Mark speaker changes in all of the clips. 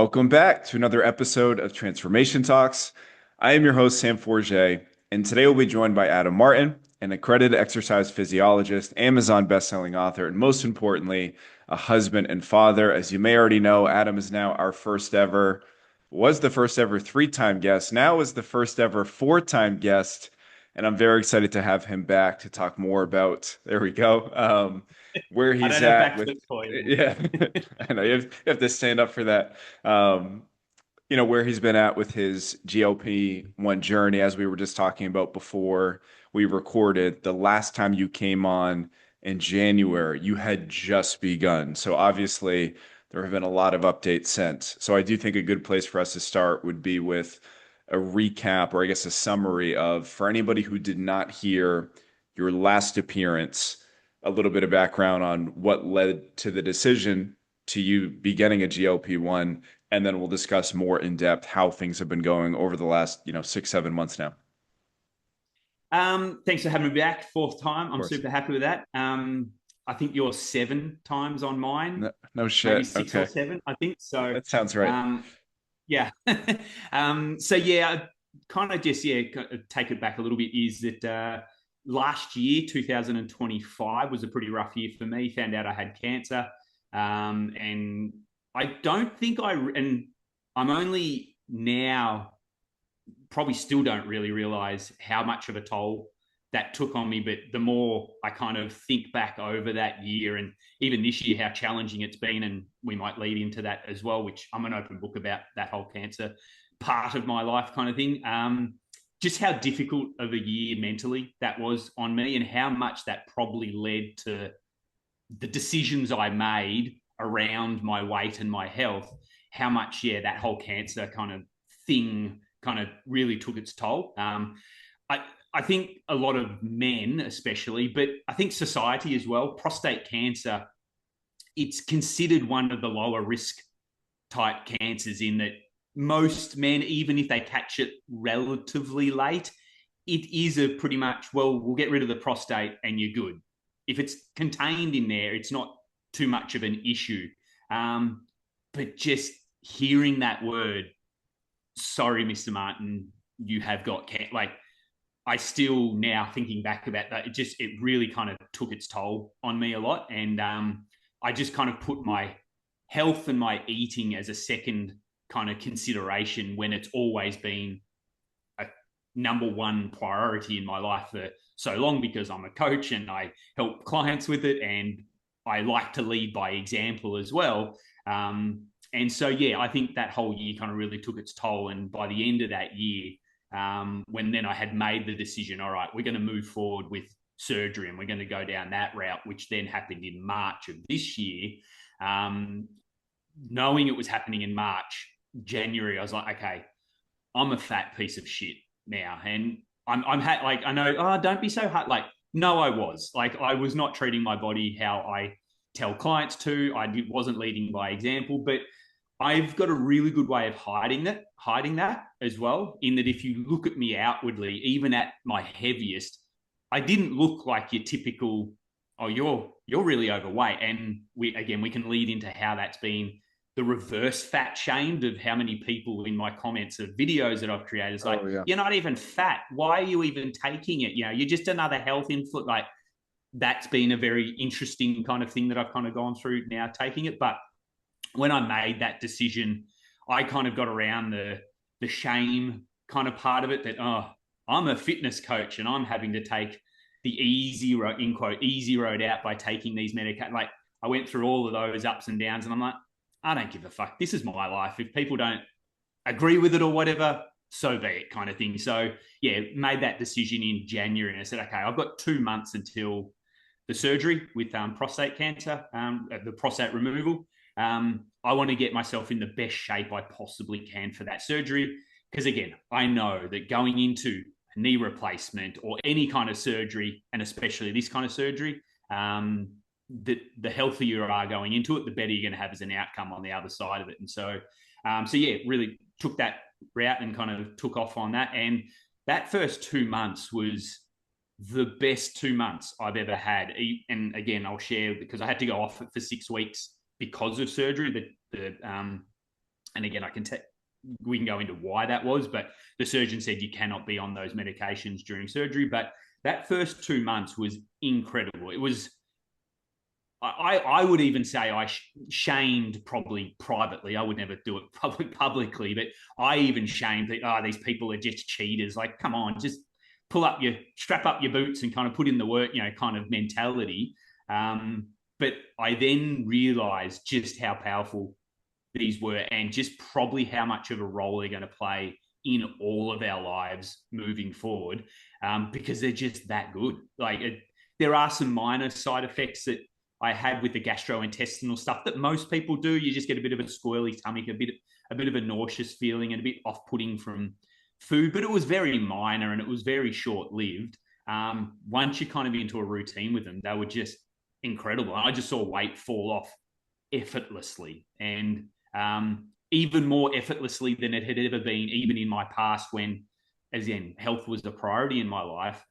Speaker 1: Welcome back to another episode of Transformation Talks. I am your host, Sam Forget, and today we'll be joined by Adam Martin, an accredited exercise physiologist, Amazon bestselling author, and most importantly, a husband and father. As you may already know, Adam is now our was the first ever three-time guest, now is the first ever four-time guest, and I'm very excited to have him back to talk more about, there we go, where
Speaker 2: I
Speaker 1: he's
Speaker 2: don't have
Speaker 1: at with,
Speaker 2: backflips for you.
Speaker 1: yeah, I know you have to stand up for that. Um, where he's been at with his GLP-1 journey, as we were just talking about before we recorded. The last time you came on in January, you had just begun. So obviously, there have been a lot of updates since. So I do think a good place for us to start would be with a recap, or I guess a summary of, for anybody who did not hear your last appearance, a little bit of background on what led to the decision to you beginning a GLP-1, and then we'll discuss more in depth how things have been going over the last, 6, 7 months now. Of
Speaker 2: Thanks for having me back. Fourth time. I'm
Speaker 1: course.
Speaker 2: super happy with that. I think you're 7 times on mine,
Speaker 1: No, no
Speaker 2: maybe
Speaker 1: shit.
Speaker 2: six or
Speaker 1: Okay.
Speaker 2: seven, I think. So,
Speaker 1: That sounds right.
Speaker 2: yeah. So yeah, kind of just, yeah, take it back a little bit is that last year, 2025, was a pretty rough year for me. Found out I had cancer. And I don't think and I'm only now probably still don't really realize how much of a toll that took on me. But the more I kind of think back over that year and even this year, how challenging it's been, and we might lead into that as well, which I'm an open book about that whole cancer part of my life kind of thing. Just how difficult of a year mentally that was on me, and how much that probably led to the decisions I made around my weight and my health, how much, yeah, that whole cancer kind of thing kind of really took its toll. I, I think a lot of men, especially, but I think society as well, prostate cancer, it's considered one of the lower risk type cancers in that most men, even if they catch it relatively late, it is a pretty much, well, we'll get rid of the prostate and you're good. If it's contained in there, it's not too much of an issue. Um, but just hearing that word, sorry, Mr. Martin, you have got like, I still now thinking back about that, it really kind of took its toll on me a lot. And I just kind of put my health and my eating as a second kind of consideration when it's always been a number one priority in my life for so long, because I'm a coach and I help clients with it, and I like to lead by example as well. And so, yeah, I think that whole year kind of really took its toll. And by the end of that year, when then I had made the decision, all right, we're going to move forward with surgery and we're going to go down that route, which then happened in March of this year. Um, Knowing it was happening in March, January, I was like, okay, I'm a fat piece of shit now. And like, I know, oh, don't be so hard. Like, no, I was like, I was not treating my body how I tell clients to. Wasn't leading by example, but I've got a really good way of hiding that as well. In that, if you look at me outwardly, even at my heaviest, I didn't look like your typical, oh, you're really overweight. And we can lead into how that's been the reverse fat shamed, of how many people in my comments of videos that I've created is like,
Speaker 1: Oh yeah.
Speaker 2: you're not even fat. Why are you even taking it? You're just another health influence. Like, that's been a very interesting kind of thing that I've kind of gone through now taking it. But when I made that decision, I kind of got around the shame kind of part of it, that, oh, I'm a fitness coach and I'm having to take the easy road, in quote, easy road out by taking these medications. Like, I went through all of those ups and downs, and I'm like, I don't give a fuck. This is my life. If people don't agree with it or whatever, so be it, kind of thing. So yeah, made that decision in January, and I said, okay, I've got 2 months until the surgery with prostate cancer, the prostate removal. I want to get myself in the best shape I possibly can for that surgery. Because again, I know that going into knee replacement or any kind of surgery, and especially this kind of surgery, the healthier you are going into it, the better you're going to have as an outcome on the other side of it. And so yeah, really took that route and kind of took off on that. And that first 2 months was the best 2 months I've ever had. And again, I'll share, because I had to go off for 6 weeks because of surgery. The And again, we can go into why that was, but the surgeon said you cannot be on those medications during surgery. But that first 2 months was incredible. It was, I would even say I shamed, probably privately. I would never do it publicly, but I even shamed that, these people are just cheaters. Like, come on, just strap up your boots and kind of put in the work, kind of mentality. But I then realized just how powerful these were, and just probably how much of a role they're going to play in all of our lives moving forward, because they're just that good. There are some minor side effects that I had with the gastrointestinal stuff that most people do. You just get a bit of a squirrely stomach, a bit of a nauseous feeling, and a bit off-putting from food. But it was very minor and it was very short-lived. Once you're kind of into a routine with them, they were just incredible. I just saw weight fall off effortlessly, and even more effortlessly than it had ever been, even in my past when, as in, health was the priority in my life.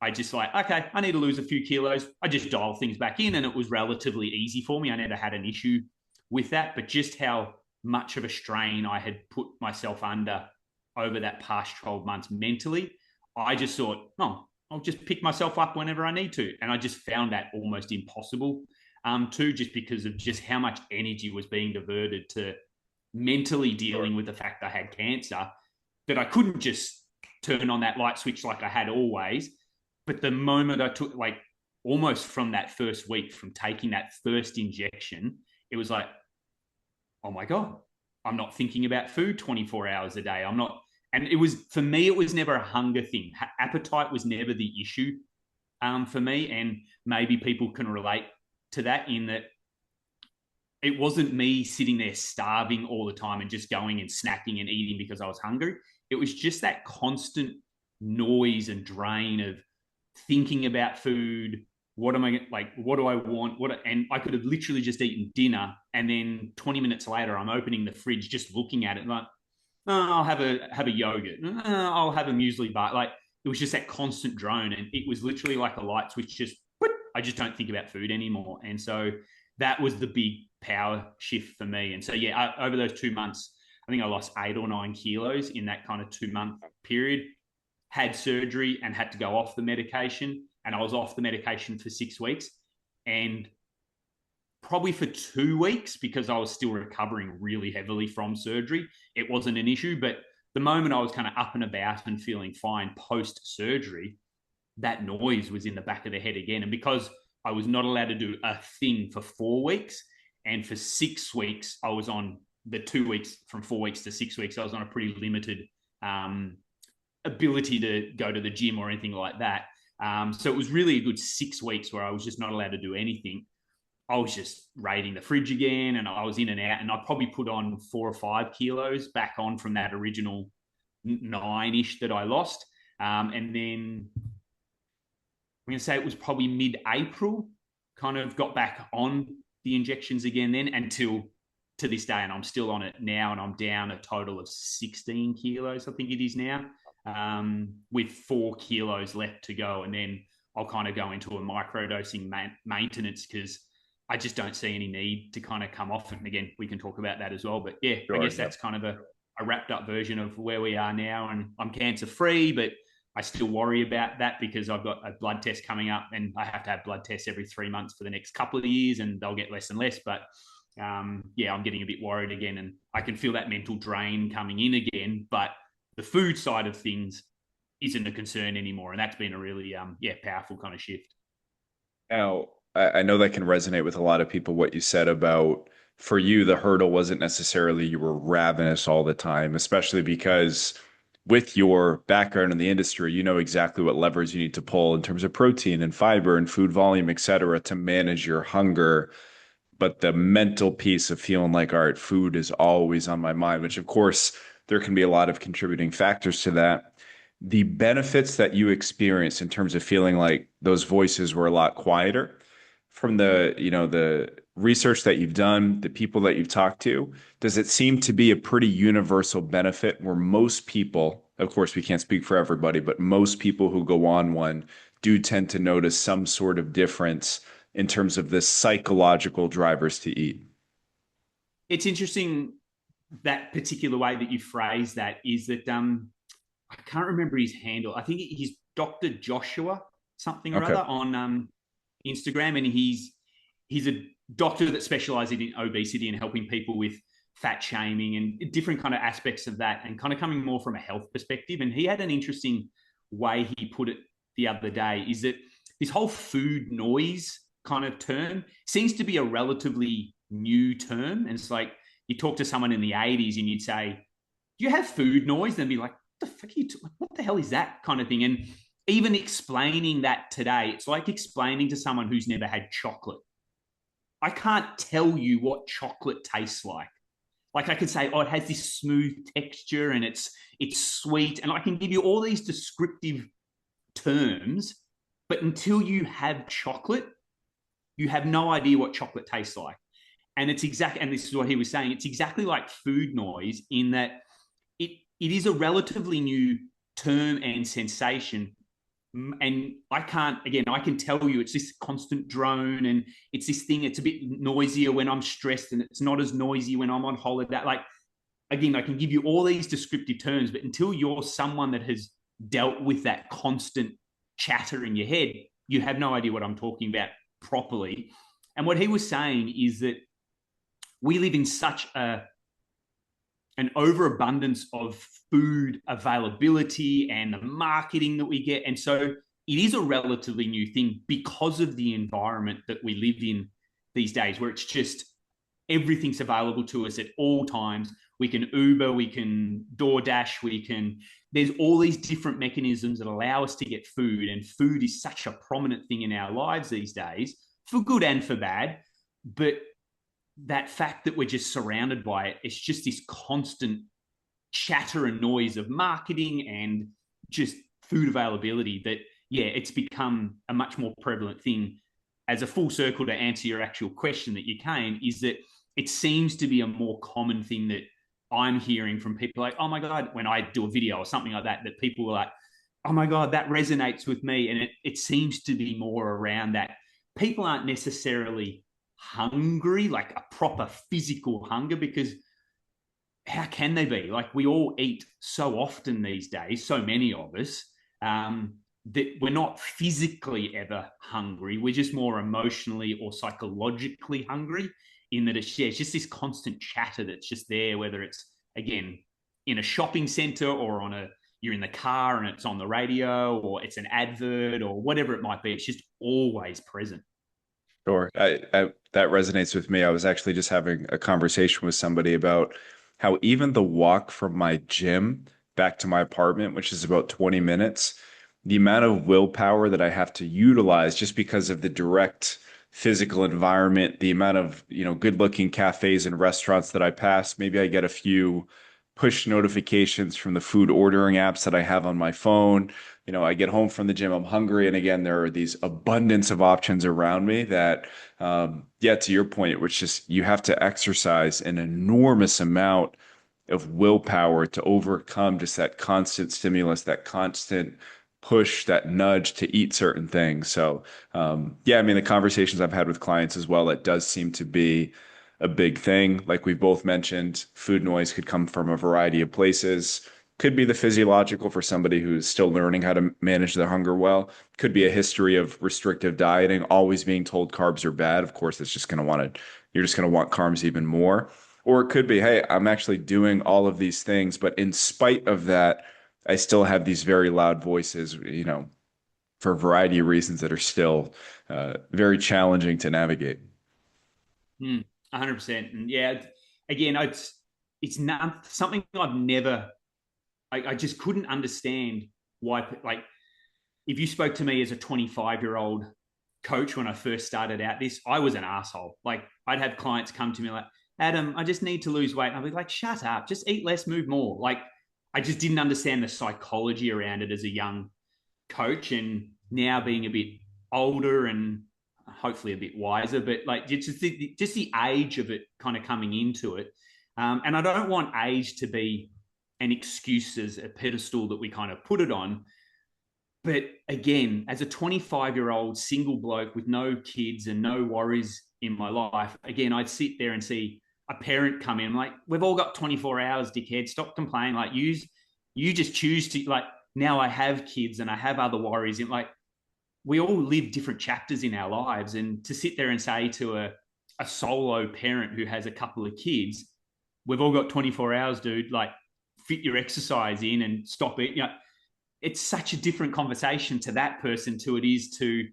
Speaker 2: I just like, okay, I need to lose a few kilos. I just dial things back in, and it was relatively easy for me. I never had an issue with that, but just how much of a strain I had put myself under over that past 12 months mentally, I just thought, oh, I'll just pick myself up whenever I need to. And I just found that almost impossible, too, just because of just how much energy was being diverted to mentally dealing with the fact I had cancer, that I couldn't just turn on that light switch like I had always. But the moment I took, like, almost from that first week, from taking that first injection, it was like, oh my God, I'm not thinking about food 24 hours a day. I'm not. And it was, for me, it was never a hunger thing. Appetite was never the issue, for me. And maybe people can relate to that, in that it wasn't me sitting there starving all the time and just going and snacking and eating because I was hungry. It was just that constant noise and drain of thinking about food. What am I like? What do I want? And I could have literally just eaten dinner, and then 20 minutes later, I'm opening the fridge, just looking at it, like, oh, I'll have a yogurt. Oh, I'll have a muesli bar. Like, it was just that constant drone, and it was literally like a light switch. Just, I just don't think about food anymore. And so that was the big power shift for me. And so, yeah, over those 2 months, I think I lost 8 or 9 kilos in that kind of 2 month period. Had surgery and had to go off the medication, and I was off the medication for 6 weeks, and probably for 2 weeks, because I was still recovering really heavily from surgery, it wasn't an issue. But the moment I was kind of up and about and feeling fine post surgery, that noise was in the back of the head again. And because I was not allowed to do a thing for 4 weeks, and for 6 weeks, I was on the 2 weeks, from 4 weeks to 6 weeks, I was on a pretty limited ability to go to the gym or anything like that. So it was really a good 6 weeks where I was just not allowed to do anything. I was just raiding the fridge again, and I was in and out, and I probably put on 4 or 5 kilos back on from that original 9-ish that I lost. And then I'm going to say it was probably mid-April, kind of got back on the injections again then, until to this day. And I'm still on it now, and I'm down a total of 16 kilos, I think it is now, with 4 kilos left to go. And then I'll kind of go into a microdosing maintenance, because I just don't see any need to kind of come off it. And again, we can talk about that as well. But yeah, I guess that's kind of a wrapped up version of where we are now. And I'm cancer free, but I still worry about that, because I've got a blood test coming up, and I have to have blood tests every 3 months for the next couple of years, and they'll get less and less. But yeah, I'm getting a bit worried again, and I can feel that mental drain coming in again. But the food side of things isn't a concern anymore, and that's been a really powerful kind of shift.
Speaker 1: Now, I know that can resonate with a lot of people, what you said about, for you, the hurdle wasn't necessarily you were ravenous all the time, especially because with your background in the industry, you know exactly what levers you need to pull in terms of protein and fiber and food volume, et cetera, to manage your hunger. But the mental piece of feeling like, all right, food is always on my mind, which of course there can be a lot of contributing factors to that. The benefits that you experience in terms of feeling like those voices were a lot quieter, from the research that you've done, the people that you've talked to, does it seem to be a pretty universal benefit where most people, of course, we can't speak for everybody, but most people who go on one do tend to notice some sort of difference in terms of the psychological drivers to eat?
Speaker 2: It's interesting. that particular way that you phrase that is that I can't remember his handle. I think he's Dr. Joshua something or
Speaker 1: Okay.
Speaker 2: other on Instagram, and he's a doctor that specializes in obesity and helping people with fat shaming and different kind of aspects of that, and kind of coming more from a health perspective. And he had an interesting way he put it the other day is that this whole food noise kind of term seems to be a relatively new term. And it's like you talk to someone in the 80s and you'd say, do you have food noise? And they'd be like, what the fuck are you what the hell is that kind of thing? And even explaining that today, it's like explaining to someone who's never had chocolate. I can't tell you what chocolate tastes like. Like I could say, oh, it has this smooth texture and it's sweet, and I can give you all these descriptive terms, but until you have chocolate, you have no idea what chocolate tastes like. And it's exactly, and this is what he was saying, it's exactly like food noise in that it is a relatively new term and sensation. And I can't, again, I can tell you it's this constant drone and it's this thing, it's a bit noisier when I'm stressed and it's not as noisy when I'm on holiday. Like, again, I can give you all these descriptive terms, but until you're someone that has dealt with that constant chatter in your head, you have no idea what I'm talking about properly. And what he was saying is that we live in such an overabundance of food availability and the marketing that we get. And so it is a relatively new thing because of the environment that we live in these days, where it's just everything's available to us at all times. We can Uber, we can DoorDash, there's all these different mechanisms that allow us to get food. And food is such a prominent thing in our lives these days, for good and for bad. But that fact that we're just surrounded by it, it's just this constant chatter and noise of marketing and just food availability that, yeah, it's become a much more prevalent thing. As a full circle to answer your actual question that you came, is that it seems to be a more common thing that I'm hearing from people like, oh my God, when I do a video or something like that, that people are like, oh my God, that resonates with me. And it seems to be more around that. People aren't necessarily hungry, like a proper physical hunger, because how can they be? Like we all eat so often these days, so many of us, that we're not physically ever hungry. We're just more emotionally or psychologically hungry in that it's, yeah, it's just this constant chatter that's just there, whether it's, again, in a shopping center or you're in the car and it's on the radio or it's an advert or whatever it might be. It's just always present.
Speaker 1: Sure. That resonates with me. I was actually just having a conversation with somebody about how even the walk from my gym back to my apartment, which is about 20 minutes, the amount of willpower that I have to utilize just because of the direct physical environment, the amount of, good-looking cafes and restaurants that I pass, maybe I get a few push notifications from the food ordering apps that I have on my phone. I get home from the gym, I'm hungry. And again, there are these abundance of options around me that, yeah, to your point, which just you have to exercise an enormous amount of willpower to overcome just that constant stimulus, that constant push, that nudge to eat certain things. So, yeah, I mean, the conversations I've had with clients as well, it does seem to be a big thing. Like we've both mentioned, food noise could come from a variety of places. Could be the physiological for somebody who's still learning how to manage their hunger well. Could be a history of restrictive dieting, always being told carbs are bad. Of course, it's just going to you're just going to want carbs even more. Or it could be, hey, I'm actually doing all of these things, but in spite of that, I still have these very loud voices, for a variety of reasons that are still very challenging to navigate.
Speaker 2: 100%. And yeah, again, it's not something I've never. I just couldn't understand why. Like, if you spoke to me as a 25-year-old coach when I first started out this, I was an asshole. Like, I'd have clients come to me like, Adam, I just need to lose weight. And I'd be like, shut up, just eat less, move more. Like, I just didn't understand the psychology around it as a young coach. And now being a bit older and hopefully a bit wiser, but like just the age of it kind of coming into it. And I don't want age to be an excuse as a pedestal that we kind of put it on. But again, as a 25-year-old single bloke with no kids and no worries in my life, again, I'd sit there and see a parent come in, like, we've all got 24 hours, dickhead. Stop complaining. Like, you just choose to, like, now I have kids and I have other worries. And like, we all live different chapters in our lives. And to sit there and say to a solo parent who has a couple of kids, we've all got 24 hours, dude, like, fit your exercise in and stop it. You know, it's such a different conversation to that person to it is to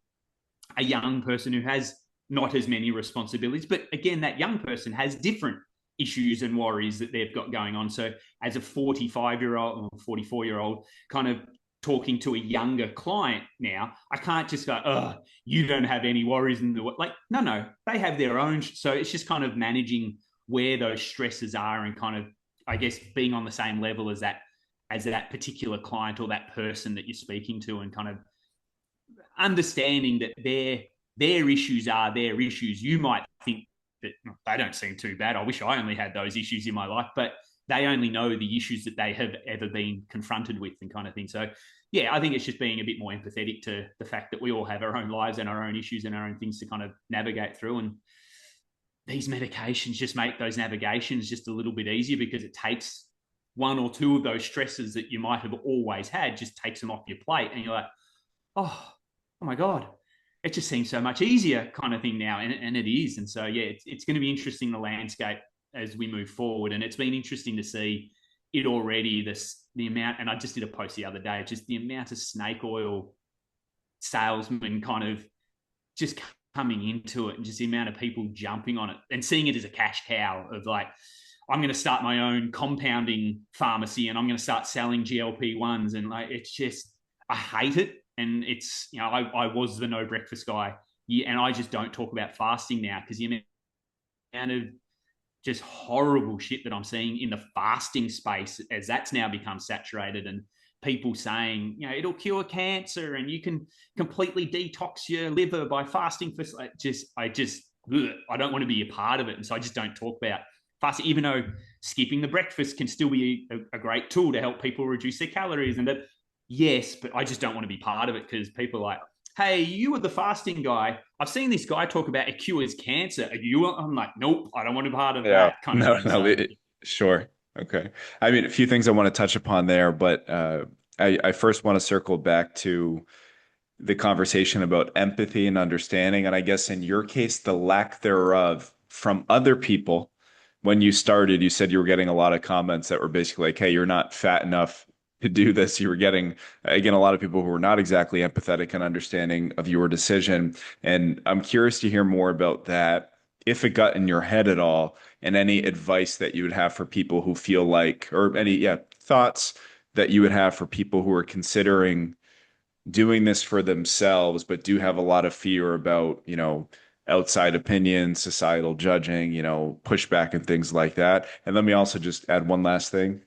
Speaker 2: a young person who has not as many responsibilities. But again, that young person has different issues and worries that they've got going on. So as a 45-year-old or 44-year-old kind of talking to a younger client now, I can't just go, oh, you don't have any worries in the like, no, they have their own. So it's just kind of managing where those stresses are and kind of, I guess, being on the same level as that particular client or that person that you're speaking to, and kind of understanding that their issues are their issues. You might think that they don't seem too bad. I wish I only had those issues in my life, but they only know the issues that they have ever been confronted with and kind of thing. So yeah, I think it's just being a bit more empathetic to the fact that we all have our own lives and our own issues and our own things to kind of navigate through. And these medications just make those navigations just a little bit easier, because it takes one or two of those stresses that you might have always had, just takes them off your plate. And you're like, oh my God, it just seems so much easier kind of thing now. And it is. And so, yeah, it's going to be interesting, the landscape as we move forward. And it's been interesting to see it already, the amount, and I just did a post the other day, just the amount of snake oil salesmen kind of just coming into it, and just the amount of people jumping on it and seeing it as a cash cow of like, I'm going to start my own compounding pharmacy and I'm going to start selling GLP-1s. And like, it's just, I hate it. And it's, you know, I was the no breakfast guy. Yeah, and I just don't talk about fasting now, because the amount of just horrible shit that I'm seeing in the fasting space, as that's now become saturated, and people saying, you know, it'll cure cancer and you can completely detox your liver by fasting for I don't want to be a part of it. And so I just don't talk about fasting, even though skipping the breakfast can still be a great tool to help people reduce their calories. And that, yes, but I just don't want to be part of it, because people are like, hey, you were the fasting guy. I've seen this guy talk about it cures cancer. Are you? I'm like, nope, I don't want to be part of
Speaker 1: Yeah.
Speaker 2: that kind of
Speaker 1: No,
Speaker 2: thing.
Speaker 1: no,
Speaker 2: So
Speaker 1: sure. Okay. I mean, a few things I want to touch upon there, but I first want to circle back to the conversation about empathy and understanding. And I guess in your case, the lack thereof from other people. When you started, you said you were getting a lot of comments that were basically like, hey, you're not fat enough to do this. You were getting, again, a lot of people who were not exactly empathetic and understanding of your decision. And I'm curious to hear more about that, if it got in your head at all, and any advice that you would have for people who feel like, or any, yeah, thoughts that you would have for people who are considering doing this for themselves, but do have a lot of fear about, outside opinion, societal judging, pushback and things like that. And let me also just add one last thing.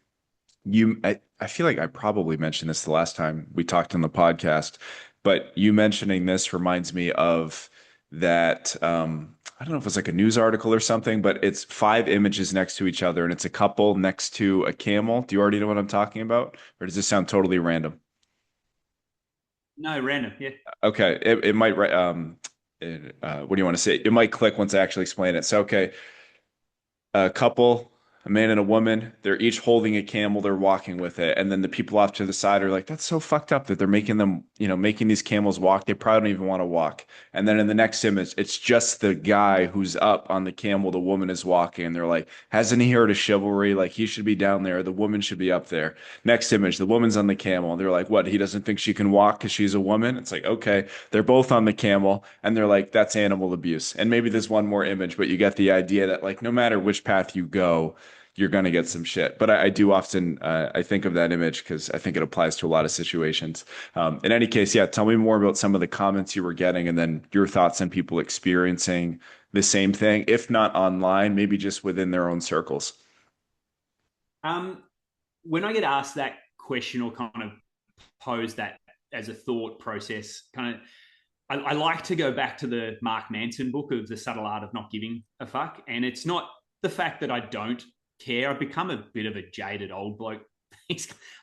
Speaker 1: I feel like I probably mentioned this the last time we talked on the podcast, but you mentioning this reminds me of that. I don't know if it's like a news article or something, but it's five images next to each other and it's a couple next to a camel. Do you already know what I'm talking about? Or does this sound totally random?
Speaker 2: no, random. Yeah.
Speaker 1: Okay, it might what do you want to say? It might click once I actually explain it. So okay, a couple, a man and a woman, they're each holding a camel, they're walking with it. And then the people off to the side are like, that's so fucked up that they're making them, making these camels walk. They probably don't even want to walk. And then in the next image, it's just the guy who's up on the camel, the woman is walking, and they're like, hasn't he heard of chivalry? Like he should be down there, the woman should be up there. Next image, the woman's on the camel, and they're like, what? He doesn't think she can walk because she's a woman? It's like, okay, they're both on the camel, and they're like, that's animal abuse. And maybe there's one more image, but you get the idea that like no matter which path you go, you're going to get some shit. But I do often I think of that image because I think it applies to a lot of situations. In any case, yeah, tell me more about some of the comments you were getting, and then your thoughts on people experiencing the same thing, if not online, maybe just within their own circles.
Speaker 2: Um, when I get asked that question or kind of pose that as a thought process, kind of, I like to go back to the Mark Manson book of The Subtle Art of Not Giving a Fuck. And it's not the fact that I don't care. I've become a bit of a jaded old bloke.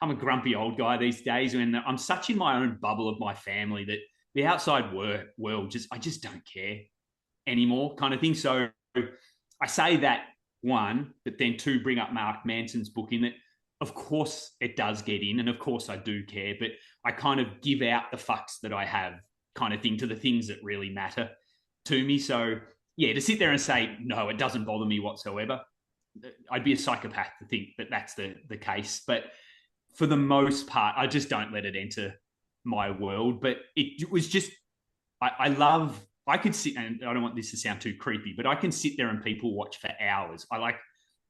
Speaker 2: I'm a grumpy old guy these days, and I'm such in my own bubble of my family that the outside world I just don't care anymore, kind of thing. So I say that one, but then two, bring up Mark Manson's book in that. Of course, it does get in, and of course, I do care, but I kind of give out the fucks that I have, kind of thing, to the things that really matter to me. So, yeah, to sit there and say, no, it doesn't bother me whatsoever, I'd be a psychopath to think that that's the case. But for the most part, I just don't let it enter my world. But it was just, I love, I could sit, and I don't want this to sound too creepy, but I can sit there and people watch for hours.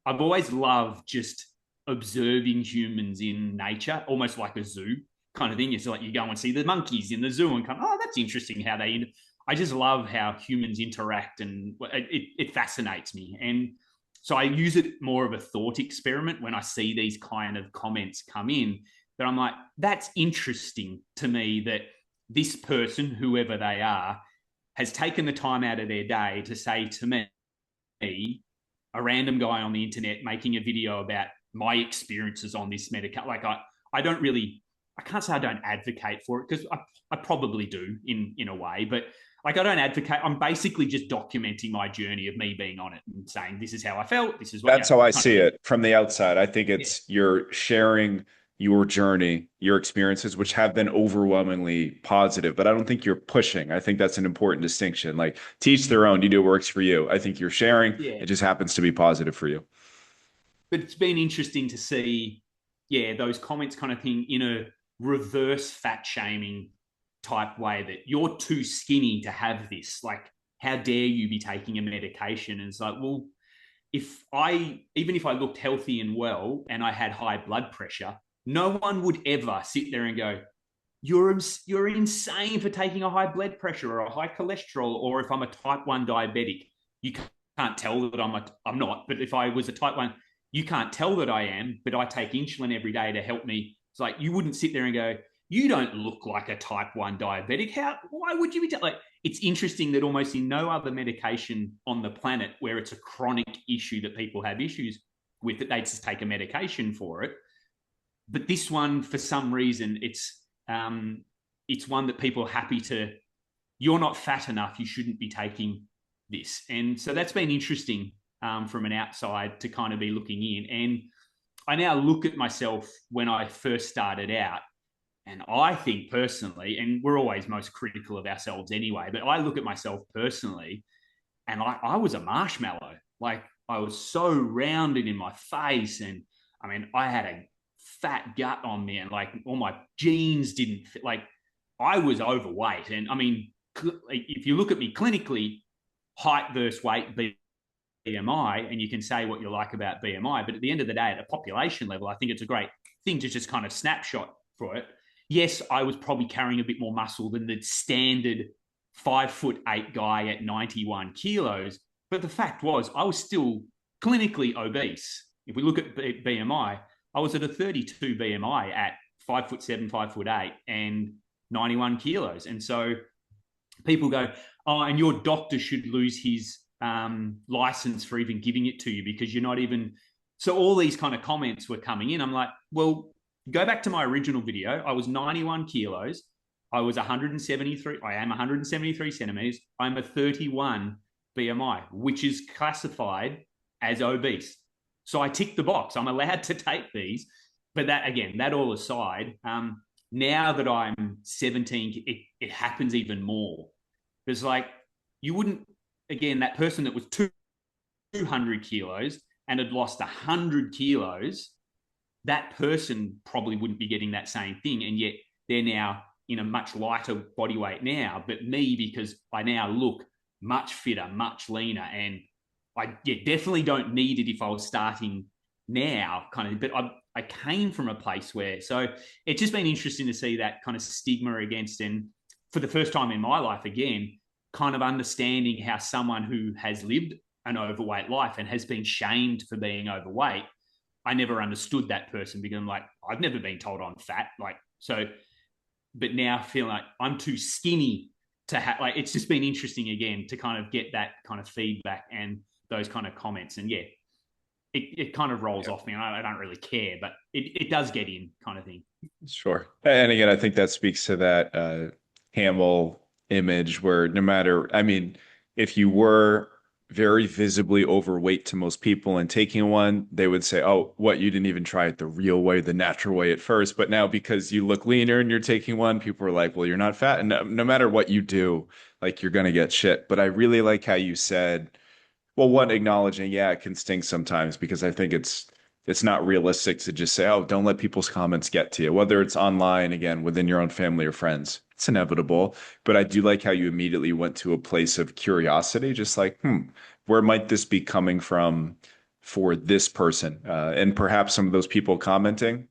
Speaker 2: I've always loved just observing humans in nature, almost like a zoo kind of thing. It's like you go and see the monkeys in the zoo and come, oh, that's interesting how they. I just love how humans interact, and it fascinates me. And so I use it more of a thought experiment when I see these kind of comments come in. That I'm like, that's interesting to me that this person, whoever they are, has taken the time out of their day to say to me, a random guy on the internet, making a video about my experiences on this medication. Like I don't really, I can't say I don't advocate for it, because I probably do in a way, but like I don't advocate. I'm basically just documenting my journey of me being on it and saying this is how I felt. This is what,
Speaker 1: That's how I
Speaker 2: kind of
Speaker 1: see
Speaker 2: thing.
Speaker 1: it from the outside. I think
Speaker 2: Yeah,
Speaker 1: it's you're sharing your journey, your experiences, which have been overwhelmingly positive, but I don't think you're pushing. I think that's an important distinction. Like, teach their own, you do what works for you. I think you're sharing,
Speaker 2: yeah.
Speaker 1: it just happens to be positive for you.
Speaker 2: But it's been interesting to see, yeah, those comments kind of thing in a reverse fat shaming type way, that you're too skinny to have this. Like, how dare you be taking a medication? And it's like, well, even if I looked healthy and well and I had high blood pressure, no one would ever sit there and go, you're insane for taking a high blood pressure or a high cholesterol, or if I'm a type 1 diabetic, you can't tell that I'm not. But if I was a type 1, you can't tell that I am, but I take insulin every day to help me. It's like, you wouldn't sit there and go, you don't look like a type 1 diabetic. Why would you be like, it's interesting that almost in no other medication on the planet where it's a chronic issue that people have issues with, that they just take a medication for it. But this one, for some reason, it's one that people are happy to. You're not fat enough. You shouldn't be taking this, and so that's been interesting, from an outside to kind of be looking in. And I now look at myself when I first started out, and I think personally, and we're always most critical of ourselves anyway, but I look at myself personally, and I was a marshmallow. Like, I was so rounded in my face, and I mean, I had a fat gut on me, and like all my jeans didn't fit. Like, I was overweight, and I mean, if you look at me clinically, height versus weight, BMI, and you can say what you like about BMI, but at the end of the day, at a population level, I think it's a great thing to just kind of snapshot for it. Yes, I was probably carrying a bit more muscle than the standard 5'8" guy at 91 kilos, but the fact was, I was still clinically obese. If we look at BMI, I was at a 32 BMI at 5'7", 5'8", and 91 kilos. And so people go, oh, and your doctor should lose his license for even giving it to you because you're not even. So all these kind of comments were coming in. I'm like, well, go back to my original video. I was 91 kilos. I was 173. I am 173 centimeters. I'm a 31 BMI, which is classified as obese. So I tick the box. I'm allowed to take these. But that, again, that all aside, now that I'm 17, it happens even more. It's like, you wouldn't, again, that person that was 200 kilos and had lost 100 kilos, that person probably wouldn't be getting that same thing. And yet they're now in a much lighter body weight now. But me, because I now look much fitter, much leaner, and definitely don't need it if I was starting now, kind of. But I came from a place where, so it's just been interesting to see that kind of stigma against, and for the first time in my life, again, kind of understanding how someone who has lived an overweight life and has been shamed for being overweight, I never understood that person because I'm like, I've never been told I'm fat. Like, so, but now feeling like I'm too skinny to have, like, it's just been interesting again to kind of get that kind of feedback and those kind of comments. And yeah, it kind of rolls
Speaker 1: Yeah,
Speaker 2: off me, and I don't really care, but it does get in, kind of thing.
Speaker 1: sure. And again, I think that speaks to that Hamill image where no matter, I mean, if you were very visibly overweight to most people and taking one, they would say, "Oh, what, you didn't even try it the real way, the natural way at first." But now because you look leaner and you're taking one, people are like, "Well, you're not fat." And no matter what you do, like you're gonna get shit. But I really like how you said, well, one, acknowledging, yeah, it can sting sometimes because I think it's not realistic to just say, oh, don't let people's comments get to you, whether it's online, again, within your own family or friends. It's inevitable. But I do like how you immediately went to a place of curiosity, just like, where might this be coming from for this person? And perhaps some of those people commenting,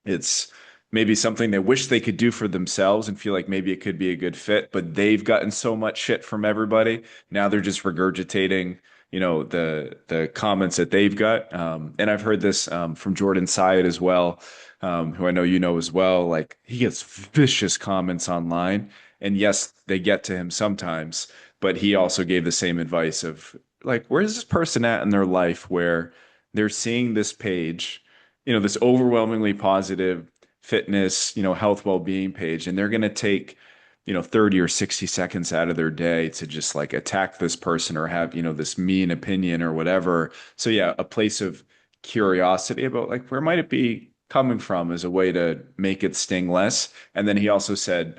Speaker 1: it's maybe something they wish they could do for themselves and feel like maybe it could be a good fit, but they've gotten so much shit from everybody. Now they're just regurgitating, the comments that they've got. And I've heard this from Jordan Syatt as well, who I know you know as well. Like he gets vicious comments online, and yes, they get to him sometimes, but he also gave the same advice of like, where's this person at in their life where they're seeing this page, this overwhelmingly positive fitness, health well-being page, and they're going to take, 30 or 60 seconds out of their day to just like attack this person or have, this mean opinion or whatever. So yeah, a place of curiosity about like where might it be coming from as a way to make it sting less. And then he also said,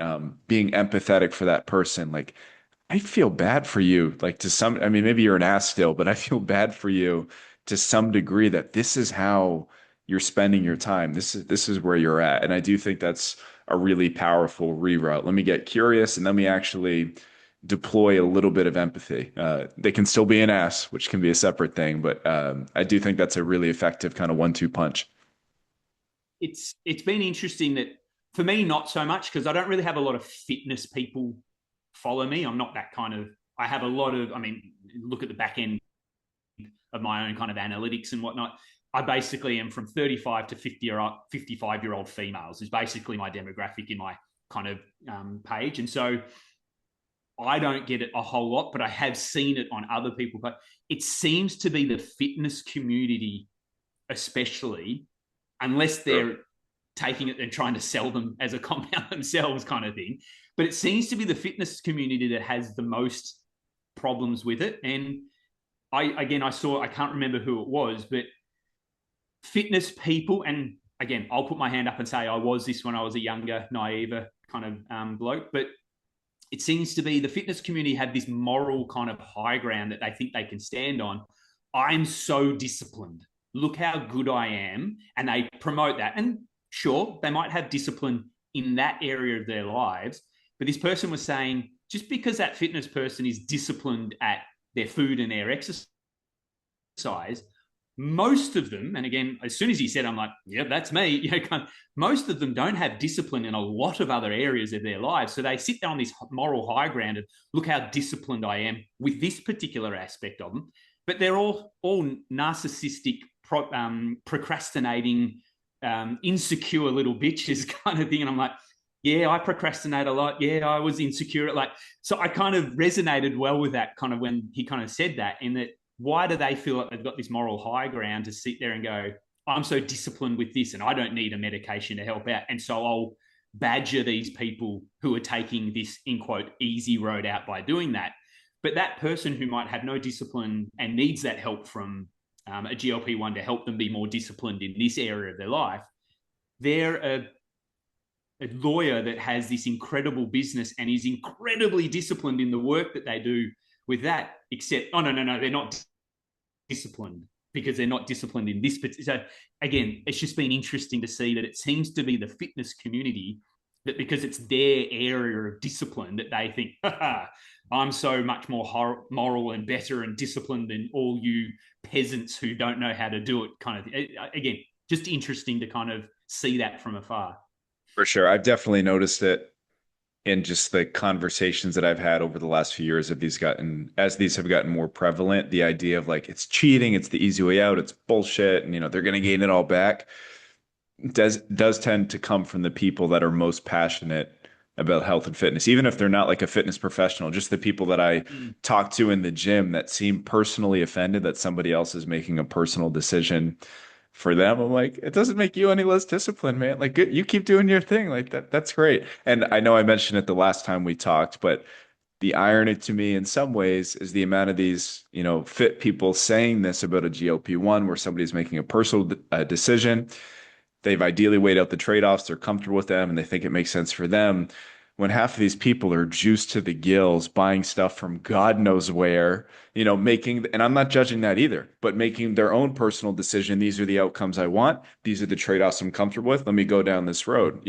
Speaker 1: being empathetic for that person, like I feel bad for you. Like to some, I mean, maybe you're an ass still, but I feel bad for you to some degree that this is how you're spending your time. This is where you're at. And I do think that's a really powerful reroute. Let me get curious and let me actually deploy a little bit of empathy. They can still be an ass, which can be a separate thing, but I do think that's a really effective kind of 1-2 punch.
Speaker 2: It's been interesting that for me, not so much because I don't really have a lot of fitness people follow me. I'm not that kind of. I have a lot of. I mean, look at the back end of my own kind of analytics and whatnot. I basically am from 35 to 55-year-old females is basically my demographic in my kind of page. And so I don't get it a whole lot, but I have seen it on other people. But it seems to be the fitness community, especially, unless
Speaker 1: Sure.
Speaker 2: they're taking it and trying to sell them as a compound themselves, kind of thing. But it seems to be the fitness community that has the most problems with it. And I saw, I can't remember who it was, but fitness people, and again, I'll put my hand up and say I was this when I was a younger, naive kind of bloke, but it seems to be the fitness community have this moral kind of high ground that they think they can stand on. I'm so disciplined. Look how good I am. And they promote that. And sure, they might have discipline in that area of their lives. But this person was saying just because that fitness person is disciplined at their food and their exercise, most of them, and again, as soon as he said, I'm like, yeah, that's me. Most of them don't have discipline in a lot of other areas of their lives. So they sit there on this moral high ground and look how disciplined I am with this particular aspect of them. But they're all narcissistic, procrastinating, insecure little bitches kind of thing. And I'm like, yeah, I procrastinate a lot. Yeah, I was insecure. Like, so I kind of resonated well with that kind of when he kind of said that, in that why do they feel like they've got this moral high ground to sit there and go, I'm so disciplined with this and I don't need a medication to help out. And so I'll badger these people who are taking this, in quote, easy road out by doing that. But that person who might have no discipline and needs that help from a GLP-1 to help them be more disciplined in this area of their life, they're a lawyer that has this incredible business and is incredibly disciplined in the work that they do with that, except, oh, no, they're not disciplined because they're not disciplined in this. So again, it's just been interesting to see that it seems to be the fitness community that because it's their area of discipline that they think, I'm so much more moral and better and disciplined than all you peasants who don't know how to do it kind of thing. Again, just interesting to kind of see that from afar.
Speaker 1: For sure. I've definitely noticed it in just the conversations that I've had over the last few years as these have gotten more prevalent, the idea of like it's cheating, it's the easy way out, it's bullshit, and they're going to gain it all back does tend to come from the people that are most passionate about health and fitness, even if they're not like a fitness professional, just the people that I
Speaker 2: Mm.
Speaker 1: talk to in the gym that seem personally offended that somebody else is making a personal decision for them. I'm like, it doesn't make you any less disciplined, man. Like you keep doing your thing. Like that's great. And I know I mentioned it the last time we talked, but the irony to me in some ways is the amount of these, fit people saying this about a GLP-1 where somebody's making a personal decision. They've ideally weighed out the trade-offs, they're comfortable with them, and they think it makes sense for them. When half of these people are juiced to the gills, buying stuff from God knows where, making, and I'm not judging that either, but making their own personal decision. These are the outcomes I want. These are the trade-offs I'm comfortable with. Let me go down this road.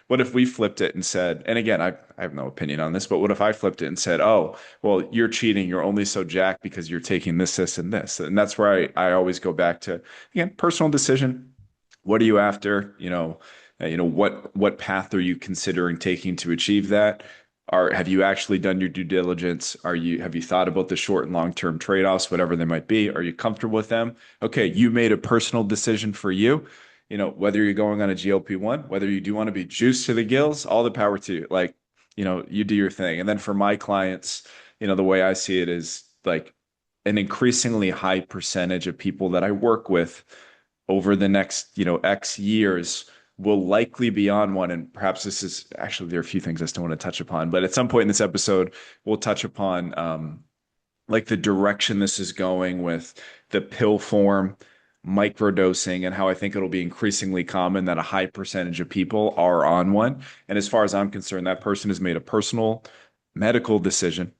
Speaker 1: What if we flipped it and said, and again, I have no opinion on this, but what if I flipped it and said, oh, well, you're cheating. You're only so jacked because you're taking this, this, and this. And that's where I always go back to, again, personal decision. What are you after? What path are you considering taking to achieve that? Have you actually done your due diligence? Have you thought about the short and long-term trade-offs, whatever they might be? Are you comfortable with them? Okay, you made a personal decision for you. Whether you're going on a GLP-1, whether you do want to be juiced to the gills, all the power to you. Like, you do your thing. And then for my clients, the way I see it is like an increasingly high percentage of people that I work with over the next, X years will likely be on one. And perhaps this is actually, there are a few things I still want to touch upon, but at some point in this episode, we'll touch upon like the direction this is going with the pill form, microdosing, and how I think it'll be increasingly common that a high percentage of people are on one. And as far as I'm concerned, that person has made a personal medical decision,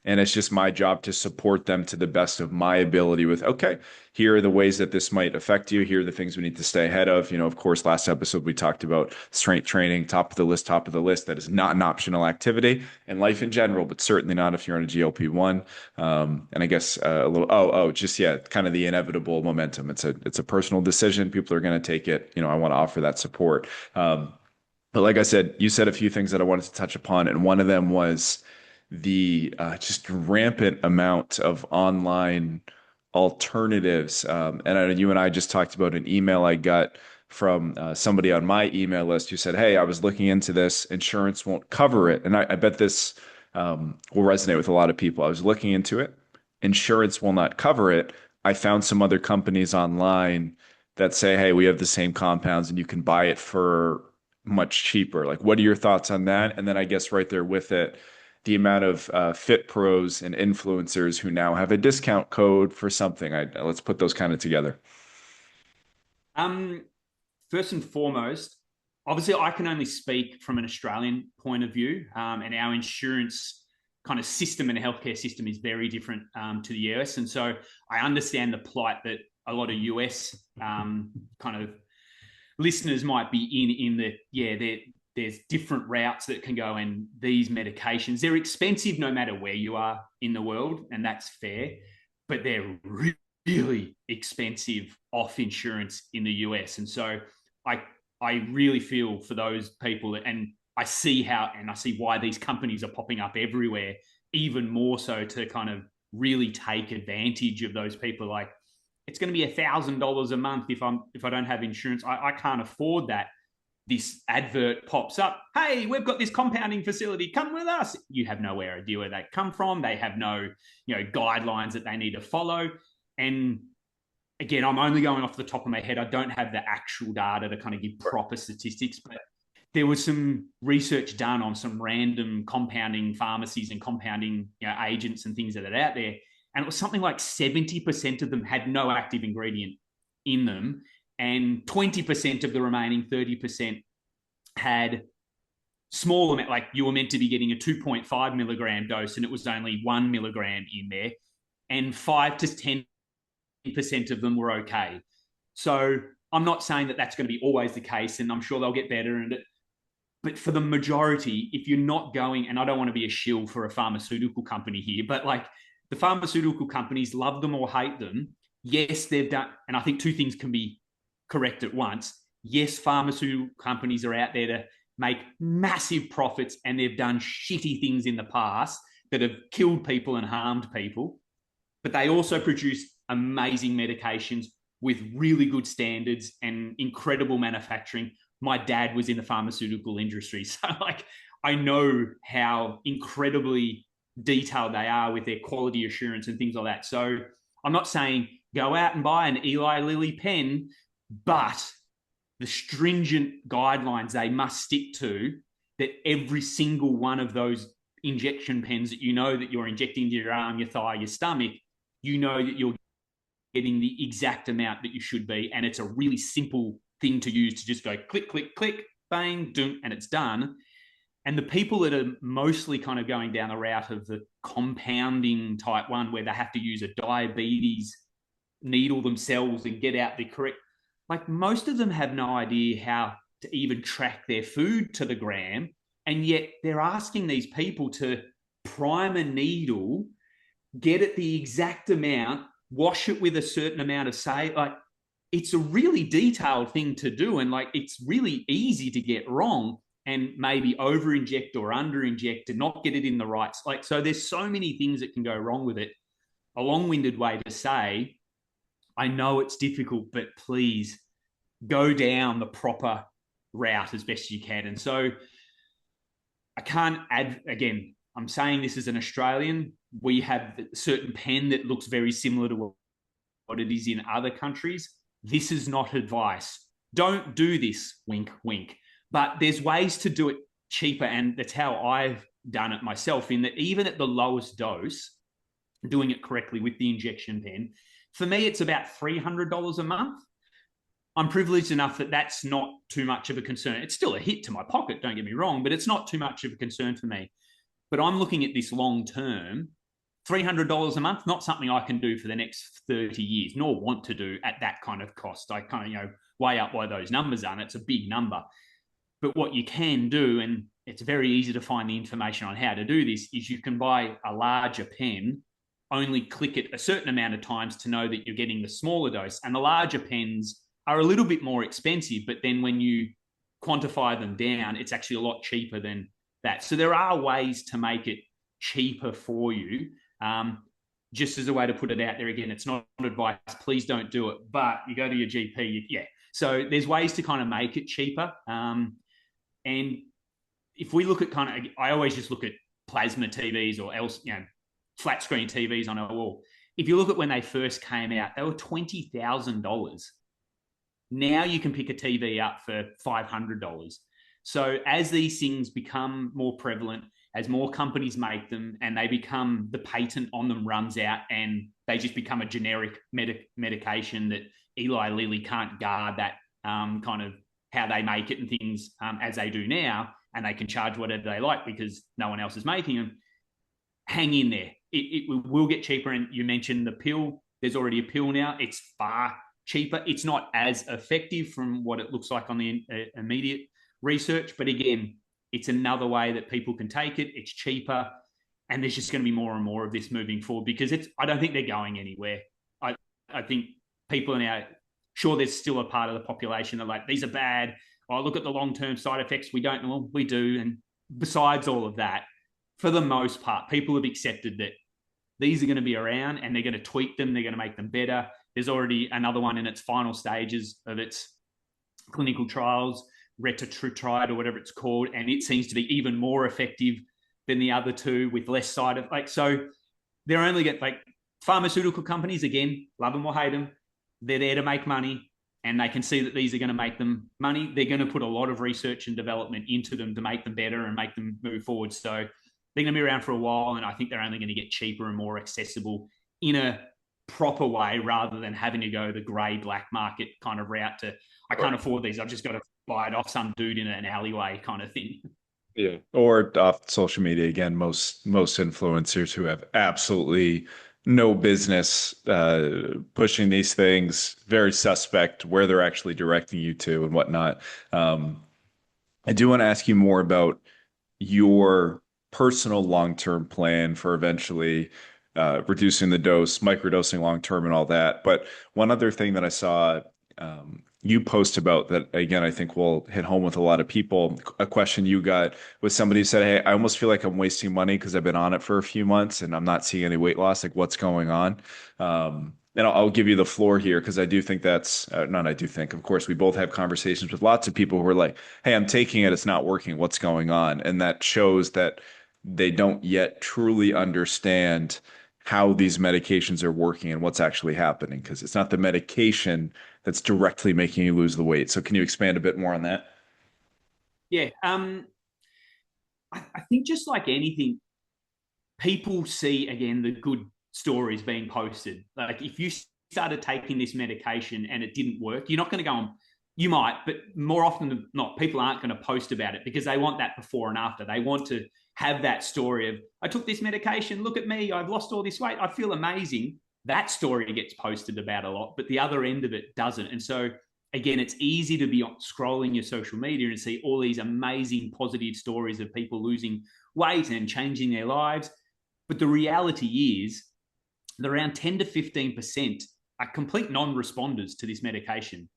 Speaker 1: and it's just my job to support them to the best of my ability with, okay, here are the ways that this might affect you. Here are the things we need to stay ahead of. Of course, last episode we talked about strength training, top of the list, top of the list. That is not an optional activity in life in general, but certainly not if you're on a GLP-1. And I guess a little, just, yeah, kind of the inevitable momentum. It's a personal decision. People are going to take it. I want to offer that support. But like I said, you said a few things that I wanted to touch upon, and one of them was the just rampant amount of online alternatives. And I know you and I just talked about an email I got from somebody on my email list who said, "Hey, I was looking into this. Insurance won't cover it." And I bet this will resonate with a lot of people. I was looking into it. Insurance will not cover it. I found some other companies online that say, "Hey, we have the same compounds and you can buy it for much cheaper." Like, what are your thoughts on that? And then I guess right there with it, the amount of fit pros and influencers who now have a discount code for something. Let's put those kind of together.
Speaker 2: Um, First and foremost, obviously, I can only speak from an Australian point of view, and our insurance kind of system and healthcare system is very different to the US. And so I understand the plight that a lot of US kind of listeners might be in the, yeah, there's different routes that can go, and these medications, they're expensive no matter where you are in the world, and that's fair, but they're really expensive off insurance in the US. And so I I really feel for those people, and I see why these companies are popping up everywhere, even more so to kind of really take advantage of those people. Like, it's going to be $1,000 a month if I don't have insurance. I can't afford that. This advert pops up. Hey, we've got this compounding facility. Come with us. You have no idea where they come from. They have no, guidelines that they need to follow. And again, I'm only going off the top of my head. I don't have the actual data to kind of give proper statistics, but there was some research done on some random compounding pharmacies and compounding agents and things that are out there. And it was something like 70% of them had no active ingredient in them. And 20% of the remaining 30% had small amount, like you were meant to be getting a 2.5 milligram dose and it was only 1 milligram in there. And 5 to 10% of them were okay. So I'm not saying that that's going to be always the case, and I'm sure they'll get better. But for the majority, if you're not going, and I don't want to be a shill for a pharmaceutical company here, but like the pharmaceutical companies, love them or hate them, yes, they've done, and I think two things can be correct at once. Yes, pharmaceutical companies are out there to make massive profits, and they've done shitty things in the past that have killed people and harmed people, but they also produce amazing medications with really good standards and incredible manufacturing. My dad was in the pharmaceutical industry, so like I know how incredibly detailed they are with their quality assurance and things like that. So I'm not saying go out and buy an Eli Lilly pen, but the stringent guidelines they must stick to, that every single one of those injection pens that you know that you're injecting into your arm, your thigh, your stomach, you know that you're getting the exact amount that you should be. And it's a really simple thing to use to just go click, click, click, bang, doom, and it's done. And the people that are mostly kind of going down the route of the compounding type one, where they have to use a diabetes needle themselves and get out the correct, like most of them have no idea how to even track their food to the gram. And yet they're asking these people to prime a needle, get it the exact amount, wash it with a certain amount of say. Like it's a really detailed thing to do. And like it's really easy to get wrong and maybe over inject or under inject and not get it in the right. Like, so there's so many things that can go wrong with it. A long winded way to say, I know it's difficult, but please go down the proper route as best you can. And so I can't add, again, I'm saying this as an Australian. We have a certain pen that looks very similar to what it is in other countries. This is not advice. Don't do this, wink, wink. But there's ways to do it cheaper. And that's how I've done it myself, in that even at the lowest dose, doing it correctly with the injection pen, for me, it's about $300 a month. I'm privileged enough that that's not too much of a concern. It's still a hit to my pocket, don't get me wrong, but it's not too much of a concern for me. But I'm looking at this long term. $300 a month, not something I can do for the next 30 years, nor want to do at that kind of cost. I kind of, weigh up why those numbers are, and it's a big number. But what you can do, and it's very easy to find the information on how to do this, is you can buy a larger pen, only click it a certain amount of times to know that you're getting the smaller dose. And the larger pens are a little bit more expensive, but then when you quantify them down, it's actually a lot cheaper than that. So there are ways to make it cheaper for you. Just as a way to put it out there again, it's not advice. Please don't do it. But you go to your GP, yeah. So there's ways to kind of make it cheaper. And if we look at kind of, I always just look at plasma TVs or else, flat screen TVs on a wall. If you look at when they first came out, they were $20,000. Now you can pick a TV up for $500. So as these things become more prevalent, as more companies make them and they become, the patent on them runs out and they just become a generic medication that Eli Lilly can't guard that kind of how they make it and things as they do now, and they can charge whatever they like because no one else is making them, hang in there. It will get cheaper. And you mentioned the pill. There's already a pill now. It's far cheaper. It's not as effective from what it looks like on the immediate research. But again, it's another way that people can take it. It's cheaper. And there's just going to be more and more of this moving forward because I don't think they're going anywhere. I think people are now, sure, there's still a part of the population that like, these are bad. Oh, look at the long-term side effects. We don't know. We do. And besides all of that, for the most part, people have accepted that these are going to be around and they're going to tweak them. They're going to make them better. There's already another one in its final stages of its clinical trials, retatrutide or whatever it's called, and it seems to be even more effective than the other two with less side of like. So they're only get like pharmaceutical companies, again, love them or hate them, they're there to make money, and they can see that these are going to make them money. They're going to put a lot of research and development into them to make them better and make them move forward. So they're going to be around for a while, and I think they're only going to get cheaper and more accessible in a proper way rather than having to go the grey black market kind of route to, I can't afford these, I've just got to buy it off some dude in an alleyway kind of thing.
Speaker 1: Yeah. Or off social media again, most influencers who have absolutely no business pushing these things, very suspect where they're actually directing you to and whatnot. I do want to ask you more about your personal long-term plan for eventually reducing the dose, microdosing long-term, and all that. But one other thing that I saw you post about that, again, I think will hit home with a lot of people. A question you got was somebody who said, "Hey, I almost feel like I'm wasting money because I've been on it for a few months and I'm not seeing any weight loss. Like, what's going on?" And I'll give you the floor here because I do think that's not. I do think, of course, we both have conversations with lots of people who are like, "Hey, I'm taking it. It's not working. What's going on?" And that shows that they don't yet truly understand how these medications are working and what's actually happening because it's not the medication that's directly making you lose the weight. So can you expand a bit more on that?
Speaker 2: Yeah. I think just like anything, people see, again, the good stories being posted. Like if you started taking this medication and it didn't work, you're not going to go on. You might, but more often than not, people aren't going to post about it because they want that before and after. They want to have that story of, I took this medication, look at me, I've lost all this weight, I feel amazing. That story gets posted about a lot, but the other end of it doesn't. And so, again, it's easy to be scrolling your social media and see all these amazing positive stories of people losing weight and changing their lives. But the reality is that around 10 to 15% are complete non-responders to this medication.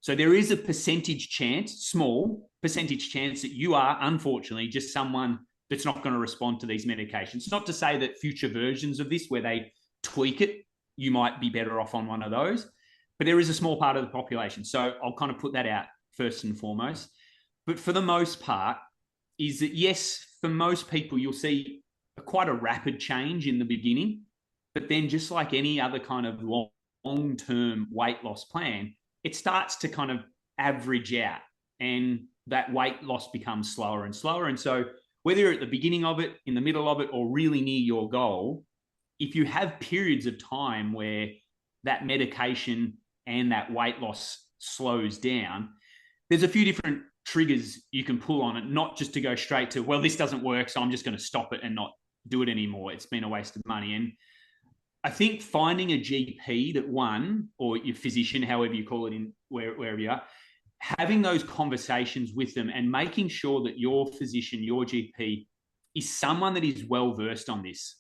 Speaker 2: So there is a percentage chance, small percentage chance, that you are unfortunately just someone that's not going to respond to these medications. Not to say that future versions of this, where they tweak it, you might be better off on one of those, but there is a small part of the population. So I'll kind of put that out first and foremost. But for the most part, is that yes, for most people, you'll see quite a rapid change in the beginning, but then just like any other kind of long-term weight loss plan, it starts to kind of average out, and that weight loss becomes slower and slower. And so whether you're at the beginning of it, in the middle of it, or really near your goal, if you have periods of time where that medication and that weight loss slows down, there's a few different triggers you can pull on it, not just to go straight to, well, this doesn't work, so I'm just going to stop it and not do it anymore. It's been a waste of money. And I think finding a GP that or your physician, however you call it, in wherever you are, having those conversations with them and making sure that your physician, your GP, is someone that is well versed on this.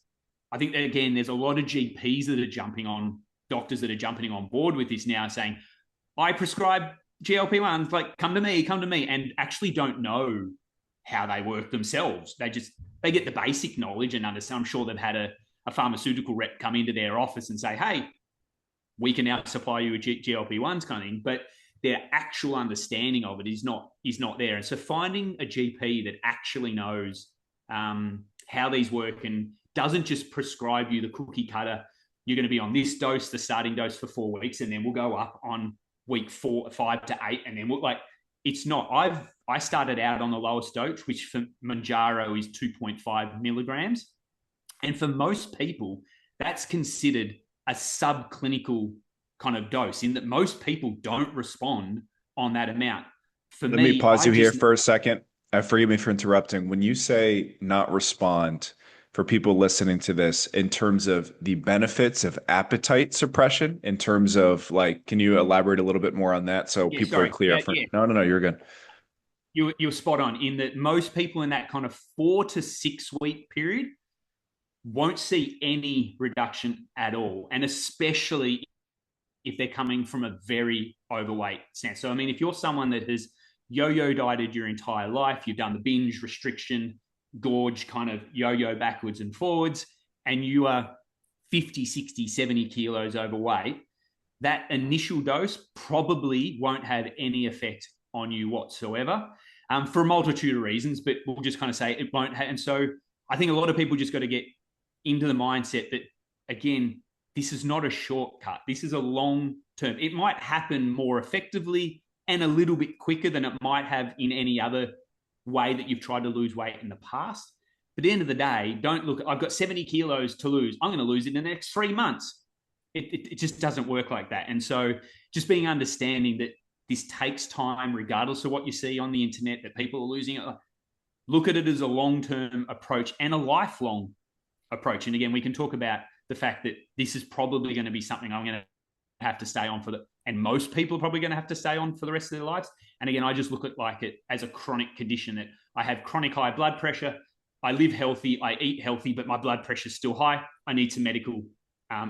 Speaker 2: I think that, again, there's a lot of GPs that are jumping on, doctors that are jumping on board with this now, saying, I prescribe GLP-1s, like come to me, and actually don't know how they work themselves. They get the basic knowledge and understand. I'm sure they've had a pharmaceutical rep come into their office and say, hey, we can now supply you with GLP-1s kind of thing, but their actual understanding of it is not there. And so finding a GP that actually knows how these work and doesn't just prescribe you the cookie cutter, you're going to be on this dose, the starting dose, for 4 weeks, and then we'll go up on week 4, 5 to 8, and then we'll, like, it's not. I started out on the lowest dose, which for Manjaro is 2.5 milligrams. And for most people, that's considered a subclinical kind of dose, in that most people don't respond on that amount. For
Speaker 1: Let me
Speaker 2: me,
Speaker 1: pause you here for a second. Forgive me for interrupting. When you say not respond, for people listening to this, in terms of the benefits of appetite suppression, in terms of like, can you elaborate a little bit more on that so
Speaker 2: yeah,
Speaker 1: people are
Speaker 2: sorry,
Speaker 1: clear up front?
Speaker 2: yeah,
Speaker 1: No, no, no, you're good.
Speaker 2: you're spot on in that most people in that kind of 4 to 6 week period won't see any reduction at all, and especially if they're coming from a very overweight stance. So, I mean, if you're someone that has yo-yo dieted your entire life, you've done the binge, restriction, gorge, kind of yo-yo backwards and forwards, and you are 50, 60, 70 kilos overweight, that initial dose probably won't have any effect on you whatsoever, for a multitude of reasons, but we'll just kind of say it won't have. And so I think a lot of people just got to get into the mindset that, again, this is not a shortcut. This is a long term. It might happen more effectively and a little bit quicker than it might have in any other way that you've tried to lose weight in the past. But at the end of the day, don't look, I've got 70 kilos to lose, I'm going to lose it in the next 3 months. It just doesn't work like that. And so just being understanding that this takes time, regardless of what you see on the internet, that people are losing it. Look at it as a long-term approach and a lifelong approach. And again, we can talk about the fact that this is probably going to be something I'm going to have to stay on and most people are probably going to have to stay on for the rest of their lives. And again, I just look at it as a chronic condition, that I have chronic high blood pressure. I live healthy, I eat healthy, but my blood pressure is still high. I need some medical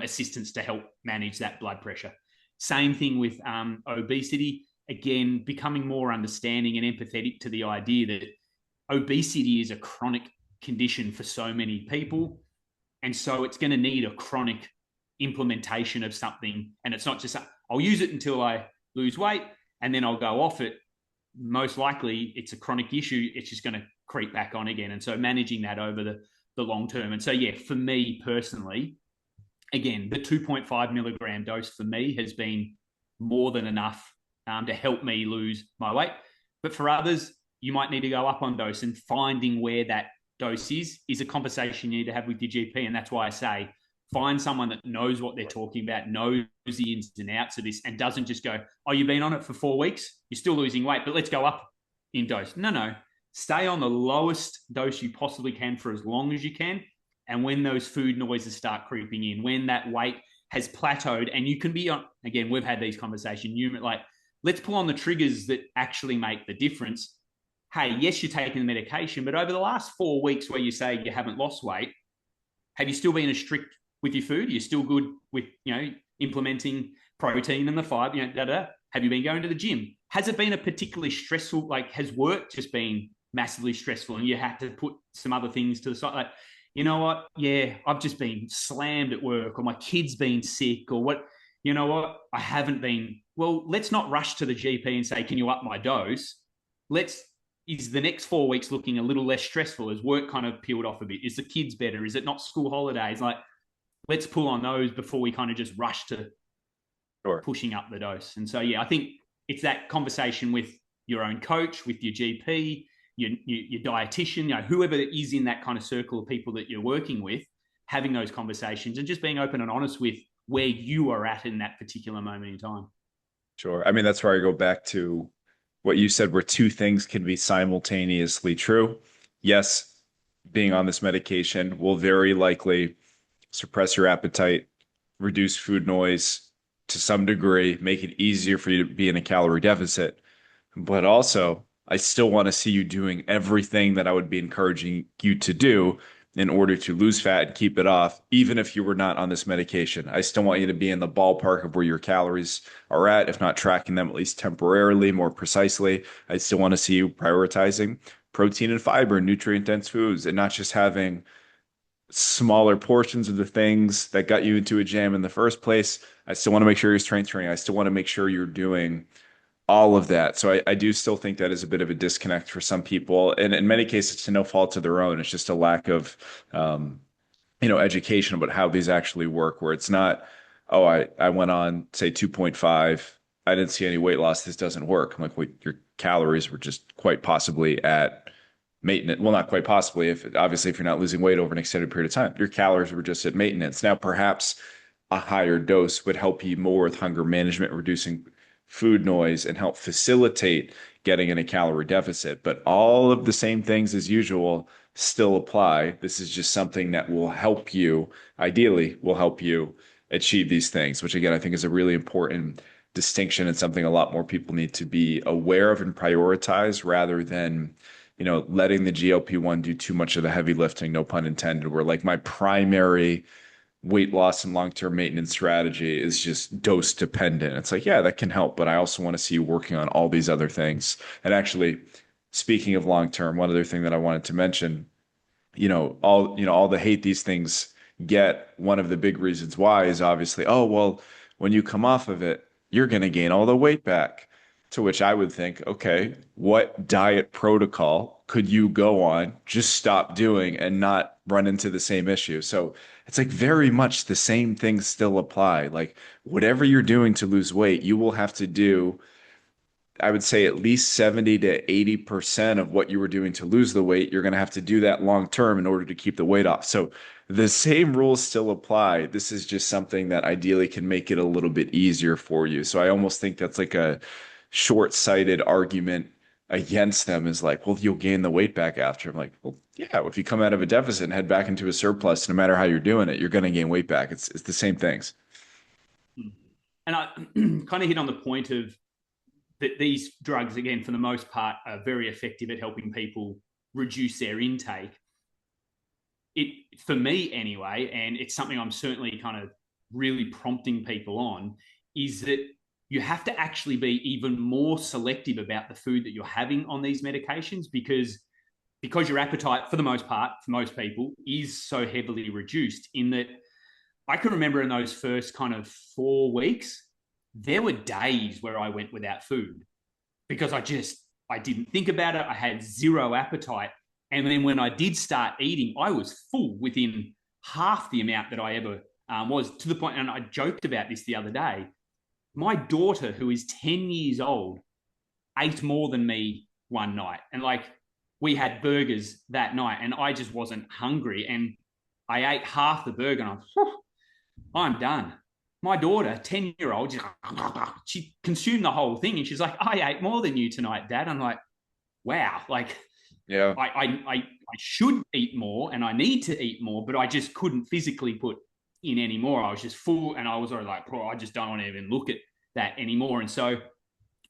Speaker 2: assistance to help manage that blood pressure. Same thing with obesity. Again, becoming more understanding and empathetic to the idea that obesity is a chronic condition for so many people. And so it's going to need a chronic implementation of something. And it's not just, I'll use it until I lose weight and then I'll go off it. Most likely it's a chronic issue. It's just going to creep back on again. And so managing that over the long term. And so, yeah, for me personally, again, the 2.5 milligram dose for me has been more than enough to help me lose my weight. But for others, you might need to go up on dose, and finding where that dose is a conversation you need to have with your GP. And that's why I say find someone that knows what they're talking about, knows the ins and outs of this, and doesn't just go, oh, you've been on it for 4 weeks, you're still losing weight, but let's go up in dose. No. Stay on the lowest dose you possibly can for as long as you can. And when those food noises start creeping in, when that weight has plateaued, and you can be on, again, we've had these conversations, like, let's pull on the triggers that actually make the difference. Hey, yes, you're taking the medication, but over the last 4 weeks where you say you haven't lost weight, have you still been as strict with your food? You're still good with, implementing protein and the fiber, Have you been going to the gym? Has it been a particularly stressful, has work just been massively stressful and you had to put some other things to the side? Like, you know what? Yeah, I've just been slammed at work, or my kid's been sick, or what, you know what? I haven't been. Well, let's not rush to the GP and say, can you up my dose? Is the next 4 weeks looking a little less stressful? Has work kind of peeled off a bit? Is the kids better? Is it not school holidays? Like, let's pull on those before we kind of just rush to
Speaker 1: Sure.
Speaker 2: pushing up the dose. And so, yeah, I think it's that conversation with your own coach, with your GP, your dietitian, whoever is in that kind of circle of people that you're working with, having those conversations and just being open and honest with where you are at in that particular moment in time.
Speaker 1: Sure. I mean, that's where I go back to what you said, where two things can be simultaneously true. Yes, being on this medication will very likely suppress your appetite, reduce food noise to some degree, make it easier for you to be in a calorie deficit. But also, I still want to see you doing everything that I would be encouraging you to do in order to lose fat and keep it off, even if you were not on this medication. I still want you to be in the ballpark of where your calories are at, if not tracking them at least temporarily, more precisely. I still want to see you prioritizing protein and fiber, nutrient dense foods, and not just having smaller portions of the things that got you into a jam in the first place. I still want to make sure you're strength training. I still want to make sure you're doing all of that. So I do still think that is a bit of a disconnect for some people. And in many cases, to no fault of their own. It's just a lack of, um, education about how these actually work, where it's not, oh, I went on, say, 2.5. I didn't see any weight loss. This doesn't work. I'm like, wait, your calories were just quite possibly at maintenance. Well, not quite possibly. If obviously, if you're not losing weight over an extended period of time, your calories were just at maintenance. Now, perhaps a higher dose would help you more with hunger management, reducing food noise, and help facilitate getting in a calorie deficit. But all of the same things as usual still apply. This is just something that will help you, ideally, will help you achieve these things, which again, I think is a really important distinction and something a lot more people need to be aware of and prioritize rather than, letting the GLP-1 do too much of the heavy lifting, no pun intended, where like my primary weight loss and long-term maintenance strategy is just dose dependent. It's like, yeah, that can help, but I also want to see you working on all these other things. And actually, speaking of long-term, one other thing that I wanted to mention, all the hate these things get, one of the big reasons why is obviously, oh, well, when you come off of it, you're going to gain all the weight back. To which I would think, okay, what diet protocol could you go on, just stop doing and not run into the same issue? So it's like very much the same things still apply. Like whatever you're doing to lose weight, you will have to do, I would say, at least 70 to 80% of what you were doing to lose the weight. You're going to have to do that long term in order to keep the weight off. So the same rules still apply. This is just something that ideally can make it a little bit easier for you. So I almost think that's like a short-sighted argument against them, is like, well, you'll gain the weight back after. I'm like, well, yeah, if you come out of a deficit and head back into a surplus, no matter how you're doing it, you're going to gain weight back. It's the same things.
Speaker 2: And I kind of hit on the point of that these drugs, again, for the most part, are very effective at helping people reduce their intake. For me anyway, and it's something I'm certainly kind of really prompting people on, is that you have to actually be even more selective about the food that you're having on these medications, because your appetite, for the most part, for most people, is so heavily reduced. In that, I can remember in those first kind of 4 weeks, there were days where I went without food because I didn't think about it. I had zero appetite. And then when I did start eating, I was full within half the amount that I ever was, to the point, and I joked about this the other day. My daughter, who is 10 years old, ate more than me one night. And like, we had burgers that night and I just wasn't hungry. And I ate half the burger and I'm done. My daughter, 10-year-old, she consumed the whole thing and she's like, I ate more than you tonight, Dad. I'm like, wow, like
Speaker 1: Yeah,
Speaker 2: I should eat more and I need to eat more, but I just couldn't physically put in any more. I was just full and I was already like, oh, I just don't want to even look at that anymore. And so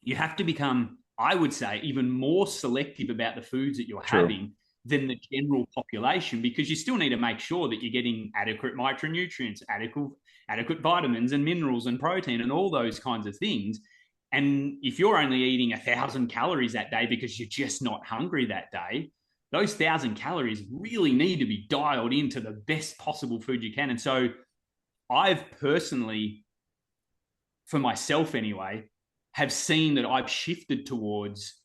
Speaker 2: you have to become, I would say, even more selective about the foods that you're
Speaker 1: true.
Speaker 2: having than the general population, because you still need to make sure that you're getting adequate micronutrients, adequate vitamins and minerals and protein and all those kinds of things. And if you're only eating 1,000 calories that day because you're just not hungry that day, those 1,000 calories really need to be dialed into the best possible food you can. And so I've personally, for myself anyway, have seen that I've shifted towards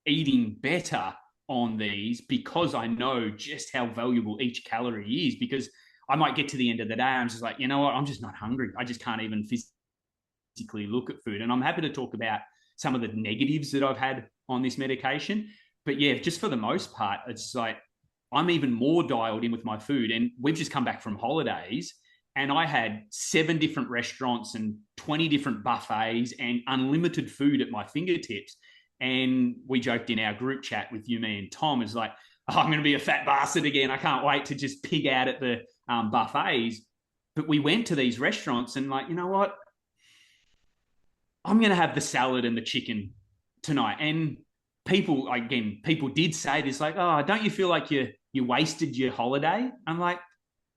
Speaker 2: eating better on these because I know just how valuable each calorie is. Because I might get to the end of the day, I'm just like, you know what, I'm just not hungry. I just can't even physically look at food. And I'm happy to talk about some of the negatives that I've had on this medication. But yeah, just for the most part, it's like I'm even more dialed in with my food. And we've just come back from holidays and I had 7 different restaurants and 20 different buffets and unlimited food at my fingertips. And we joked in our group chat with you, me, and Tom, is like, oh, I'm going to be a fat bastard again. I can't wait to just pig out at the buffets. But we went to these restaurants and, like, you know what? I'm going to have the salad and the chicken tonight. And people, again, people did say this, like, oh, don't you feel like you wasted your holiday? I'm like,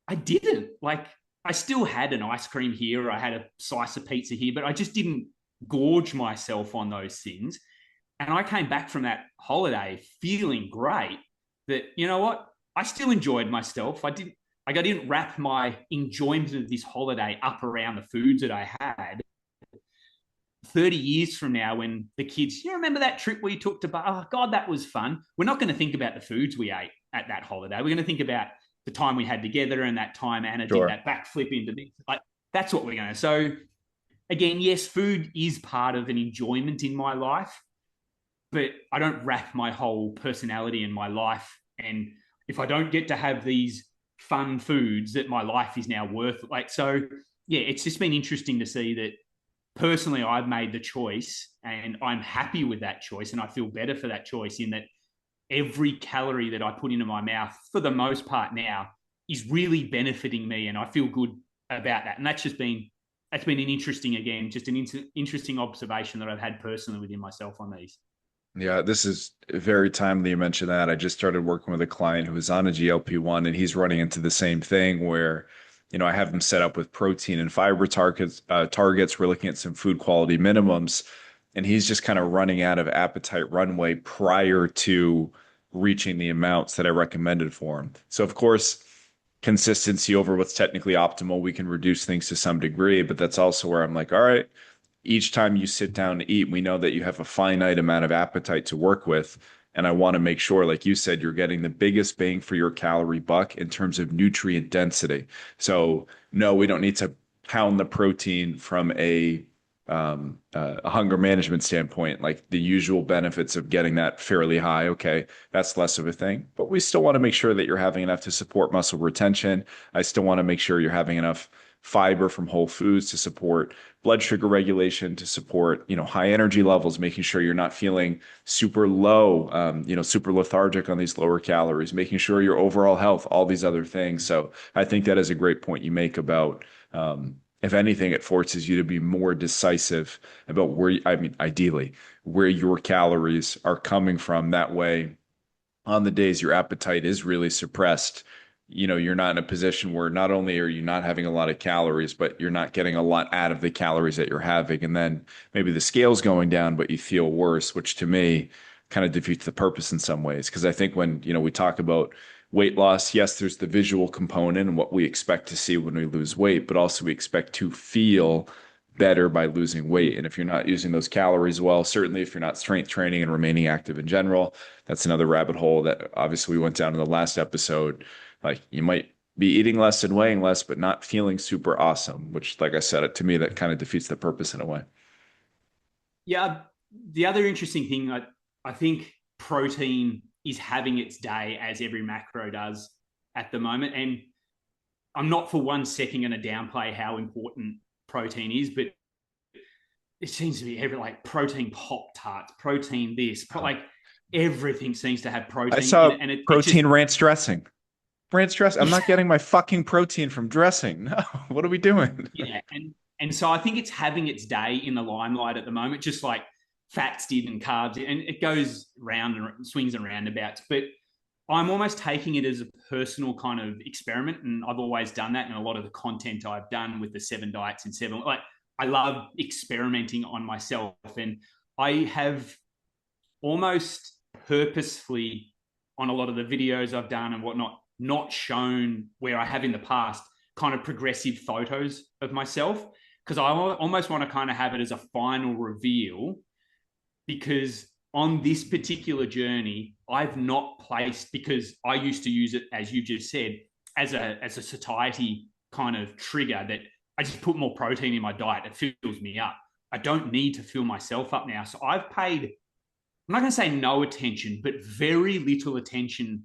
Speaker 2: I didn't. Like, I still had an ice cream here, I had a slice of pizza here, but I just didn't gorge myself on those things. And I came back from that holiday feeling great that, you know what? I still enjoyed myself. I didn't wrap my enjoyment of this holiday up around the foods that I had. 30 years from now, when the kids, you remember that trip we took to, oh God, that was fun. We're not going to think about the foods we ate at that holiday. We're going to think about the time we had together and that time Anna did
Speaker 1: Sure.
Speaker 2: that backflip into this. Like, that's what we're going to. So again, yes, food is part of an enjoyment in my life, but I don't wrap my whole personality in my life. And if I don't get to have these fun foods, that my life is now worth, like, so yeah, it's just been interesting to see that personally I've made the choice and I'm happy with that choice and I feel better for that choice, in that every calorie that I put into my mouth for the most part now is really benefiting me and I feel good about that. And that's been an interesting, again, just an interesting observation that I've had personally within myself on these.
Speaker 1: Yeah, this is very timely you mentioned that. I just started working with a client who is on a GLP-1 and he's running into the same thing where, I have him set up with protein and fiber targets. We're looking at some food quality minimums, and he's just kind of running out of appetite runway prior to reaching the amounts that I recommended for him. So of course, consistency over what's technically optimal, we can reduce things to some degree, but that's also where I'm like, all right, each time you sit down to eat, we know that you have a finite amount of appetite to work with. And I want to make sure, like you said, you're getting the biggest bang for your calorie buck in terms of nutrient density. So, no, we don't need to pound the protein from a hunger management standpoint, like the usual benefits of getting that fairly high. Okay, that's less of a thing, but we still want to make sure that you're having enough to support muscle retention. I still want to make sure you're having enough fiber from whole foods to support blood sugar regulation, to support, high energy levels, making sure you're not feeling super low, super lethargic on these lower calories, making sure your overall health, all these other things. So I think that is a great point you make about, if anything, it forces you to be more decisive about where, I mean, ideally, where your calories are coming from. That way, on the days your appetite is really suppressed, you're not in a position where not only are you not having a lot of calories, but you're not getting a lot out of the calories that you're having. And then maybe the scale's going down, but you feel worse, which to me kind of defeats the purpose in some ways. Because I think when, we talk about weight loss, yes, there's the visual component and what we expect to see when we lose weight, but also we expect to feel better by losing weight. And if you're not using those calories well, certainly if you're not strength training and remaining active in general, that's another rabbit hole that obviously we went down in the last episode. Like, you might be eating less and weighing less, but not feeling super awesome, which, like I said, to me, that kind of defeats the purpose in a way.
Speaker 2: Yeah, the other interesting thing, I think protein is having its day, as every macro does at the moment. And I'm not for 1 second going to downplay how important protein is, but it seems to be every like protein pop tarts, protein this, like everything seems to have
Speaker 1: I
Speaker 2: protein in
Speaker 1: saw
Speaker 2: it, and it just
Speaker 1: protein ranch dressing. Ranch dressing. I'm not getting my fucking protein from dressing. No, what are we doing?
Speaker 2: yeah, and so I think it's having its day in the limelight at the moment, just like fats did and carbs, and it goes round and swings and roundabouts. But I'm almost taking it as a personal kind of experiment, and I've always done that in a lot of the content I've done with the 7 diets in 7. Like I love experimenting on myself, and I have almost purposefully on a lot of the videos I've done and whatnot, not shown where I have in the past kind of progressive photos of myself because I almost want to kind of have it as a final reveal because on this particular journey, I've not placed because I used to use it, as you just said, as a satiety kind of trigger that I just put more protein in my diet. It fills me up. I don't need to fill myself up now. So I've paid, I'm not going to say no attention, but very little attention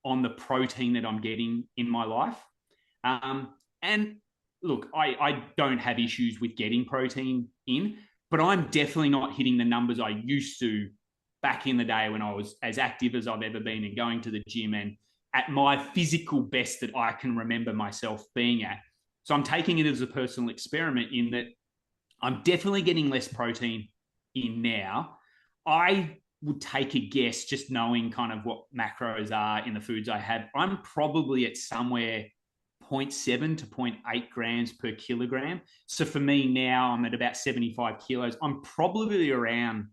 Speaker 2: on the protein that I'm getting in my life. And look, I don't have issues with getting protein in, but I'm definitely not hitting the numbers I used to back in the day when I was as active as I've ever been and going to the gym and at my physical best that I can remember myself being at. So I'm taking it as a personal experiment in that I'm definitely getting less protein in now. I would take a guess, just knowing kind of what macros are in the foods I have. I'm probably at somewhere 0.7 to zero point 0.8 grams per kilogram. So for me now, I'm at about 75 kilos. I'm probably around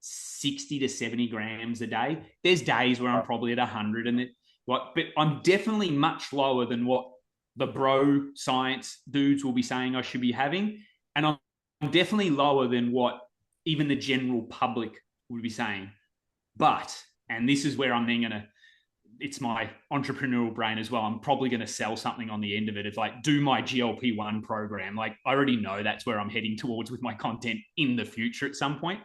Speaker 2: 60 to 70 grams a day. There's days where I'm probably at 100 and but I'm definitely much lower than what the bro science dudes will be saying I should be having. And I'm definitely lower than what even the general public would be saying. But, and this is where I'm then going to, it's my entrepreneurial brain as well. I'm probably going to sell something on the end of it. It's like, do my GLP-1 program. Like, I already know that's where I'm heading towards with my content in the future at some point.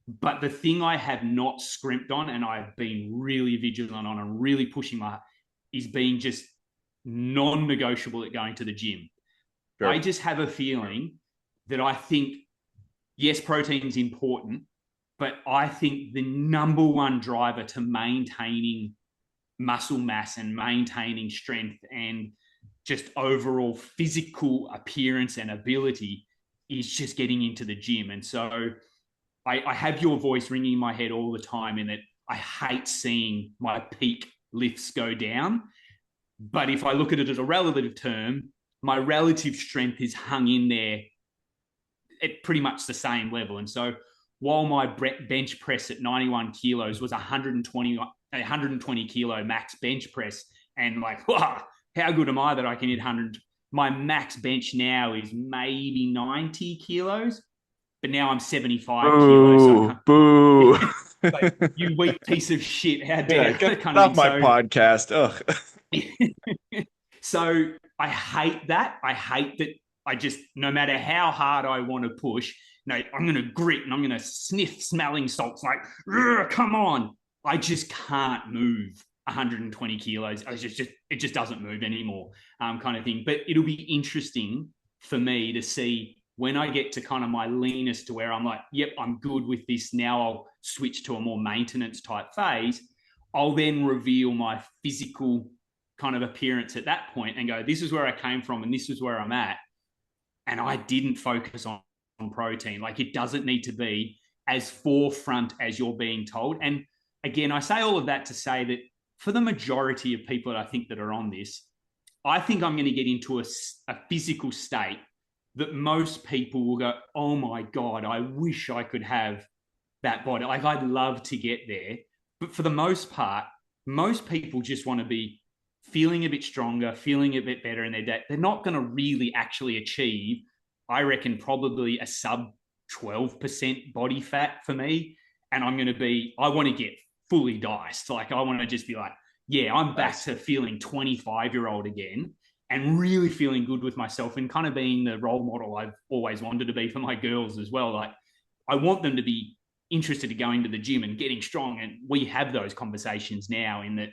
Speaker 2: But the thing I have not scrimped on and I've been really vigilant on and really pushing my is being just non-negotiable at going to the gym. I
Speaker 1: Sure.
Speaker 2: just have a feeling that I think, yes, protein is important, but I think the number one driver to maintaining muscle mass and maintaining strength and just overall physical appearance and ability is just getting into the gym. And so I have your voice ringing in my head all the time in that I hate seeing my peak lifts go down. But if I look at it as a relative term, my relative strength is hung in there at pretty much the same level. And so while my bench press at 91 kilos was 120 kilo max bench press, and like, wow, how good am I that I can hit 100? My max bench now is maybe 90 kilos, but now I'm 75 kilos. So
Speaker 1: Boo, boo.
Speaker 2: like, you weak piece of shit, how
Speaker 1: Yeah,
Speaker 2: dare
Speaker 1: get
Speaker 2: kind of
Speaker 1: off
Speaker 2: thing.
Speaker 1: my
Speaker 2: So
Speaker 1: podcast. Ugh.
Speaker 2: so I hate that. I hate that I just, no matter how hard I want to push, no, I'm going to grit and I'm going to sniff smelling salts like, come on. I just can't move 120 kilos. It just doesn't move anymore, kind of thing. But it'll be interesting for me to see when I get to kind of my leanest to where I'm like, yep, I'm good with this. Now I'll switch to a more maintenance type phase. I'll then reveal my physical kind of appearance at that point and go, this is where I came from and this is where I'm at. And I didn't focus on protein. Like it doesn't need to be as forefront as you're being told. And again, I say all of that to say that for the majority of people that I think that are on this, I think I'm going to get into a physical state that most people will go, oh my God, I wish I could have that body. Like I'd love to get there. But for the most part, most people just want to be feeling a bit stronger, feeling a bit better in their day. They're not going to really actually achieve, I reckon, probably a sub 12% body fat for me. And I want to get fully diced. Like I want to just be like, yeah, I'm back
Speaker 1: Nice.
Speaker 2: to feeling 25-year-old again and really feeling good with myself and kind of being the role model I've always wanted to be for my girls as well. Like I want them to be interested in going to the gym and getting strong. And we have those conversations now in that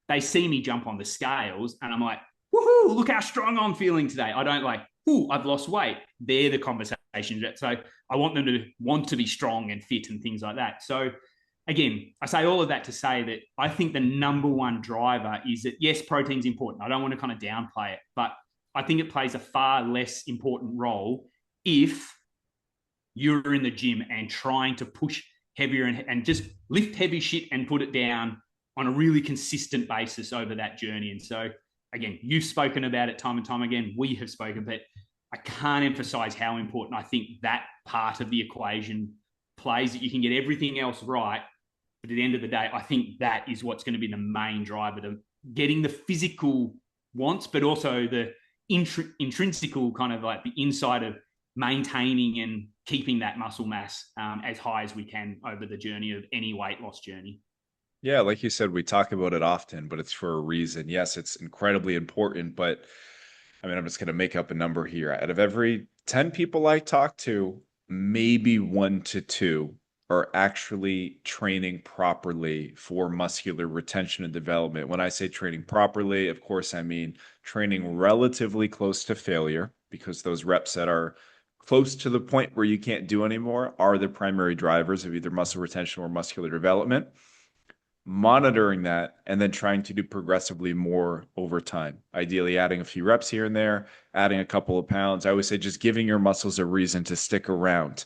Speaker 2: they see me jump on the scales and I'm like, woohoo, look how strong I'm feeling today. I don't like, ooh, I've lost weight. They're the conversations. So I want them to want to be strong and fit and things like that. So again, I say all of that to say that I think the number one driver is that, yes, protein's important. I don't want to kind of downplay it, but I think it plays a far less important role if you're in the gym and trying to push heavier and just lift heavy shit and put it down on a really consistent basis over that journey. And so, again, you've spoken about it time and time again. We have spoken, but I can't emphasize how important I think that part of the equation plays, that you can get everything else right. But at the end of the day, I think that is what's going to be the main driver to getting the physical wants, but also the intrinsical kind of like the inside of maintaining and keeping that muscle mass as high as we can over the journey of any weight loss journey.
Speaker 1: Yeah, like you said, we talk about it often, but it's for a reason. Yes, it's incredibly important, but I mean, I'm just going to make up a number here. Out of every 10 people I talk to, maybe one to two are actually training properly for muscular retention and development. When I say training properly, of course, I mean training relatively close to failure, because those reps that are close to the point where you can't do anymore are the primary drivers of either muscle retention or muscular development. Monitoring that and then trying to do progressively more over time, ideally adding a few reps here and there, adding a couple of pounds. I always say just giving your muscles a reason to stick around.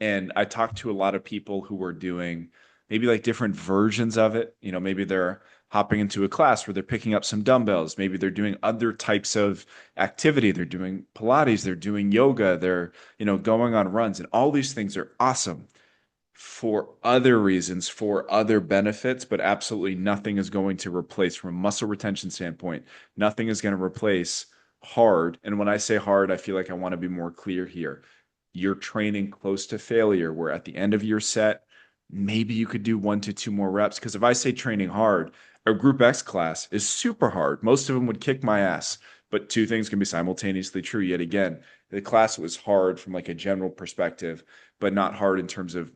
Speaker 1: And I talked to a lot of people who were doing maybe like different versions of it. You know, maybe they're hopping into a class where they're picking up some dumbbells. Maybe they're doing other types of activity. They're doing Pilates, they're doing yoga, they're, going on runs. And all these things are awesome for other reasons, for other benefits, but absolutely nothing is going to replace, from a muscle retention standpoint, nothing is going to replace hard. And when I say hard, I feel like I want to be more clear here. You're training close to failure, where at the end of your set, maybe you could do one to two more reps. Because if I say training hard, a Group X class is super hard. Most of them would kick my ass, but two things can be simultaneously true yet again. The class was hard from like a general perspective, but not hard in terms of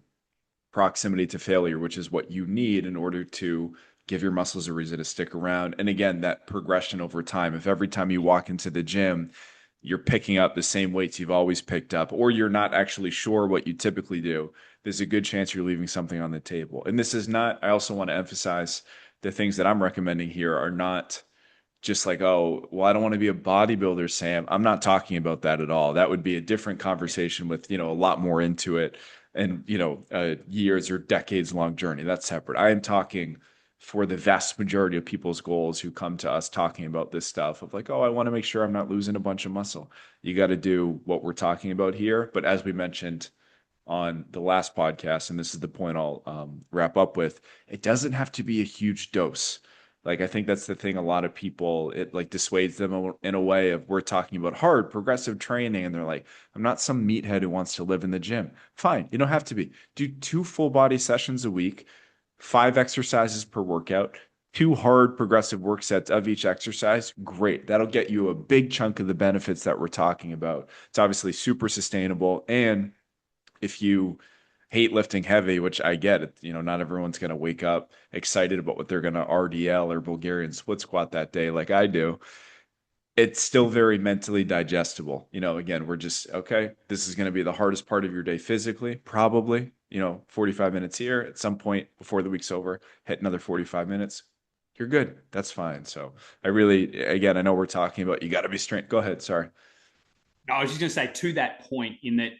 Speaker 1: proximity to failure, which is what you need in order to give your muscles a reason to stick around. And again, that progression over time. If every time you walk into the gym, you're picking up the same weights you've always picked up, or you're not actually sure what you typically do, there's a good chance you're leaving something on the table. And this is not, I also want to emphasize, the things that I'm recommending here are not just like, oh, well, I don't want to be a bodybuilder, Sam. I'm not talking about that at all. That would be a different conversation with, a lot more into it and, years or decades long journey. That's separate. I am talking for the vast majority of people's goals who come to us talking about this stuff of like, oh, I want to make sure I'm not losing a bunch of muscle. You got to do what we're talking about here. But as we mentioned on the last podcast, and this is the point I'll wrap up with, it doesn't have to be a huge dose. Like, I think that's the thing. A lot of people, it like dissuades them in a way of, we're talking about hard progressive training. And they're like, I'm not some meathead who wants to live in the gym. Fine. You don't have to be. Do 2 full body sessions a week, 5 exercises per workout, 2 hard progressive work sets of each exercise. Great. That'll get you a big chunk of the benefits that we're talking about. It's obviously super sustainable. And if you hate lifting heavy, which I get it, not everyone's going to wake up excited about what they're going to RDL or Bulgarian split squat that day like I do. It's still very mentally digestible. Again, we're just, okay, this is going to be the hardest part of your day physically, probably, 45 minutes here at some point before the week's over, hit another 45 minutes. You're good. That's fine. So I really, again, I know we're talking about, you got to be straight. Go ahead. Sorry.
Speaker 2: I was just going to say to that point in that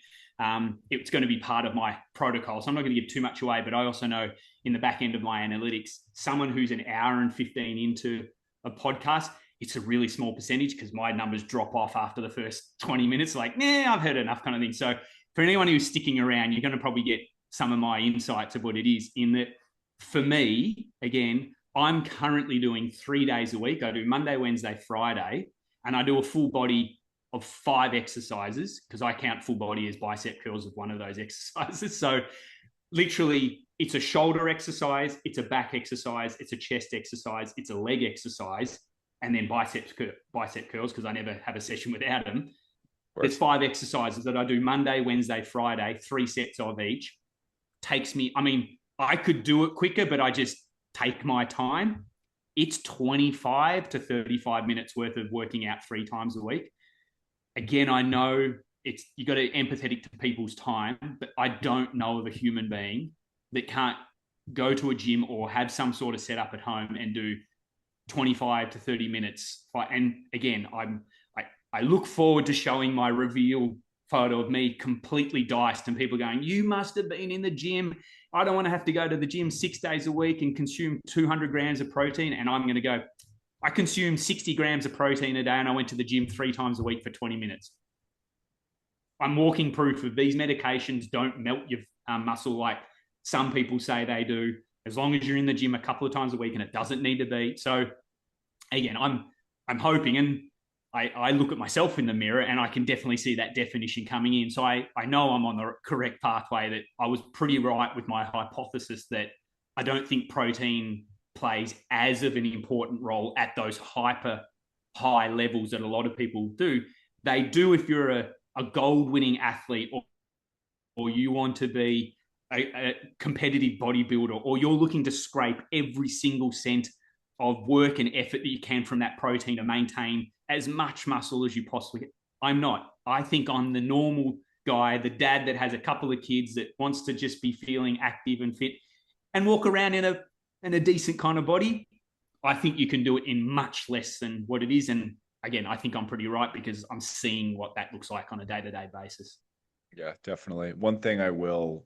Speaker 2: it's going to be part of my protocol. So I'm not going to give too much away, but I also know in the back end of my analytics, someone who's an hour and 15 into a podcast, it's a really small percentage because my numbers drop off after the first 20 minutes. Like, nah, I've heard enough kind of thing. So for anyone who's sticking around, you're going to probably get some of my insights of what it is. In that, for me, again, I'm currently doing 3 days a week. I do Monday, Wednesday, Friday, and I do a full body of 5 exercises because I count full body as bicep curls of one of those exercises. So literally, it's a shoulder exercise, it's a back exercise, it's a chest exercise, it's a leg exercise, and then bicep curls because I never have a session without them. There's 5 exercises that I do Monday, Wednesday, Friday, 3 sets of each. takes me, I mean, I could do it quicker, but I just take my time. It's 25 to 35 minutes worth of working out 3 times a week. Again, I know it's, you got to be empathetic to people's time, but I don't know of a human being that can't go to a gym or have some sort of setup at home and do 25 to 30 minutes. And again, I look forward to showing my reveal photo of me completely diced and people going, you must have been in the gym. I don't want to have to go to the gym 6 days a week and consume 200 grams of protein. And I'm going to go, I consume 60 grams of protein a day and I went to the gym 3 times a week for 20 minutes. I'm walking proof of these medications don't melt your muscle like some people say they do, as long as you're in the gym a couple of times a week, and it doesn't need to be. So again, I'm hoping, and I look at myself in the mirror and I can definitely see that definition coming in. So I know I'm on the correct pathway, that I was pretty right with my hypothesis that I don't think protein plays as of an important role at those hyper high levels that a lot of people do. They do if you're a gold winning athlete, or you want to be a competitive bodybuilder, or you're looking to scrape every single cent of work and effort that you can from that protein to maintain as much muscle as you possibly can. I'm not. I think I'm the normal guy, the dad that has a couple of kids that wants to just be feeling active and fit and walk around in a decent kind of body. I think you can do it in much less than what it is. And again, I think I'm pretty right because I'm seeing what that looks like on a day-to-day basis.
Speaker 1: Yeah, definitely. One thing I will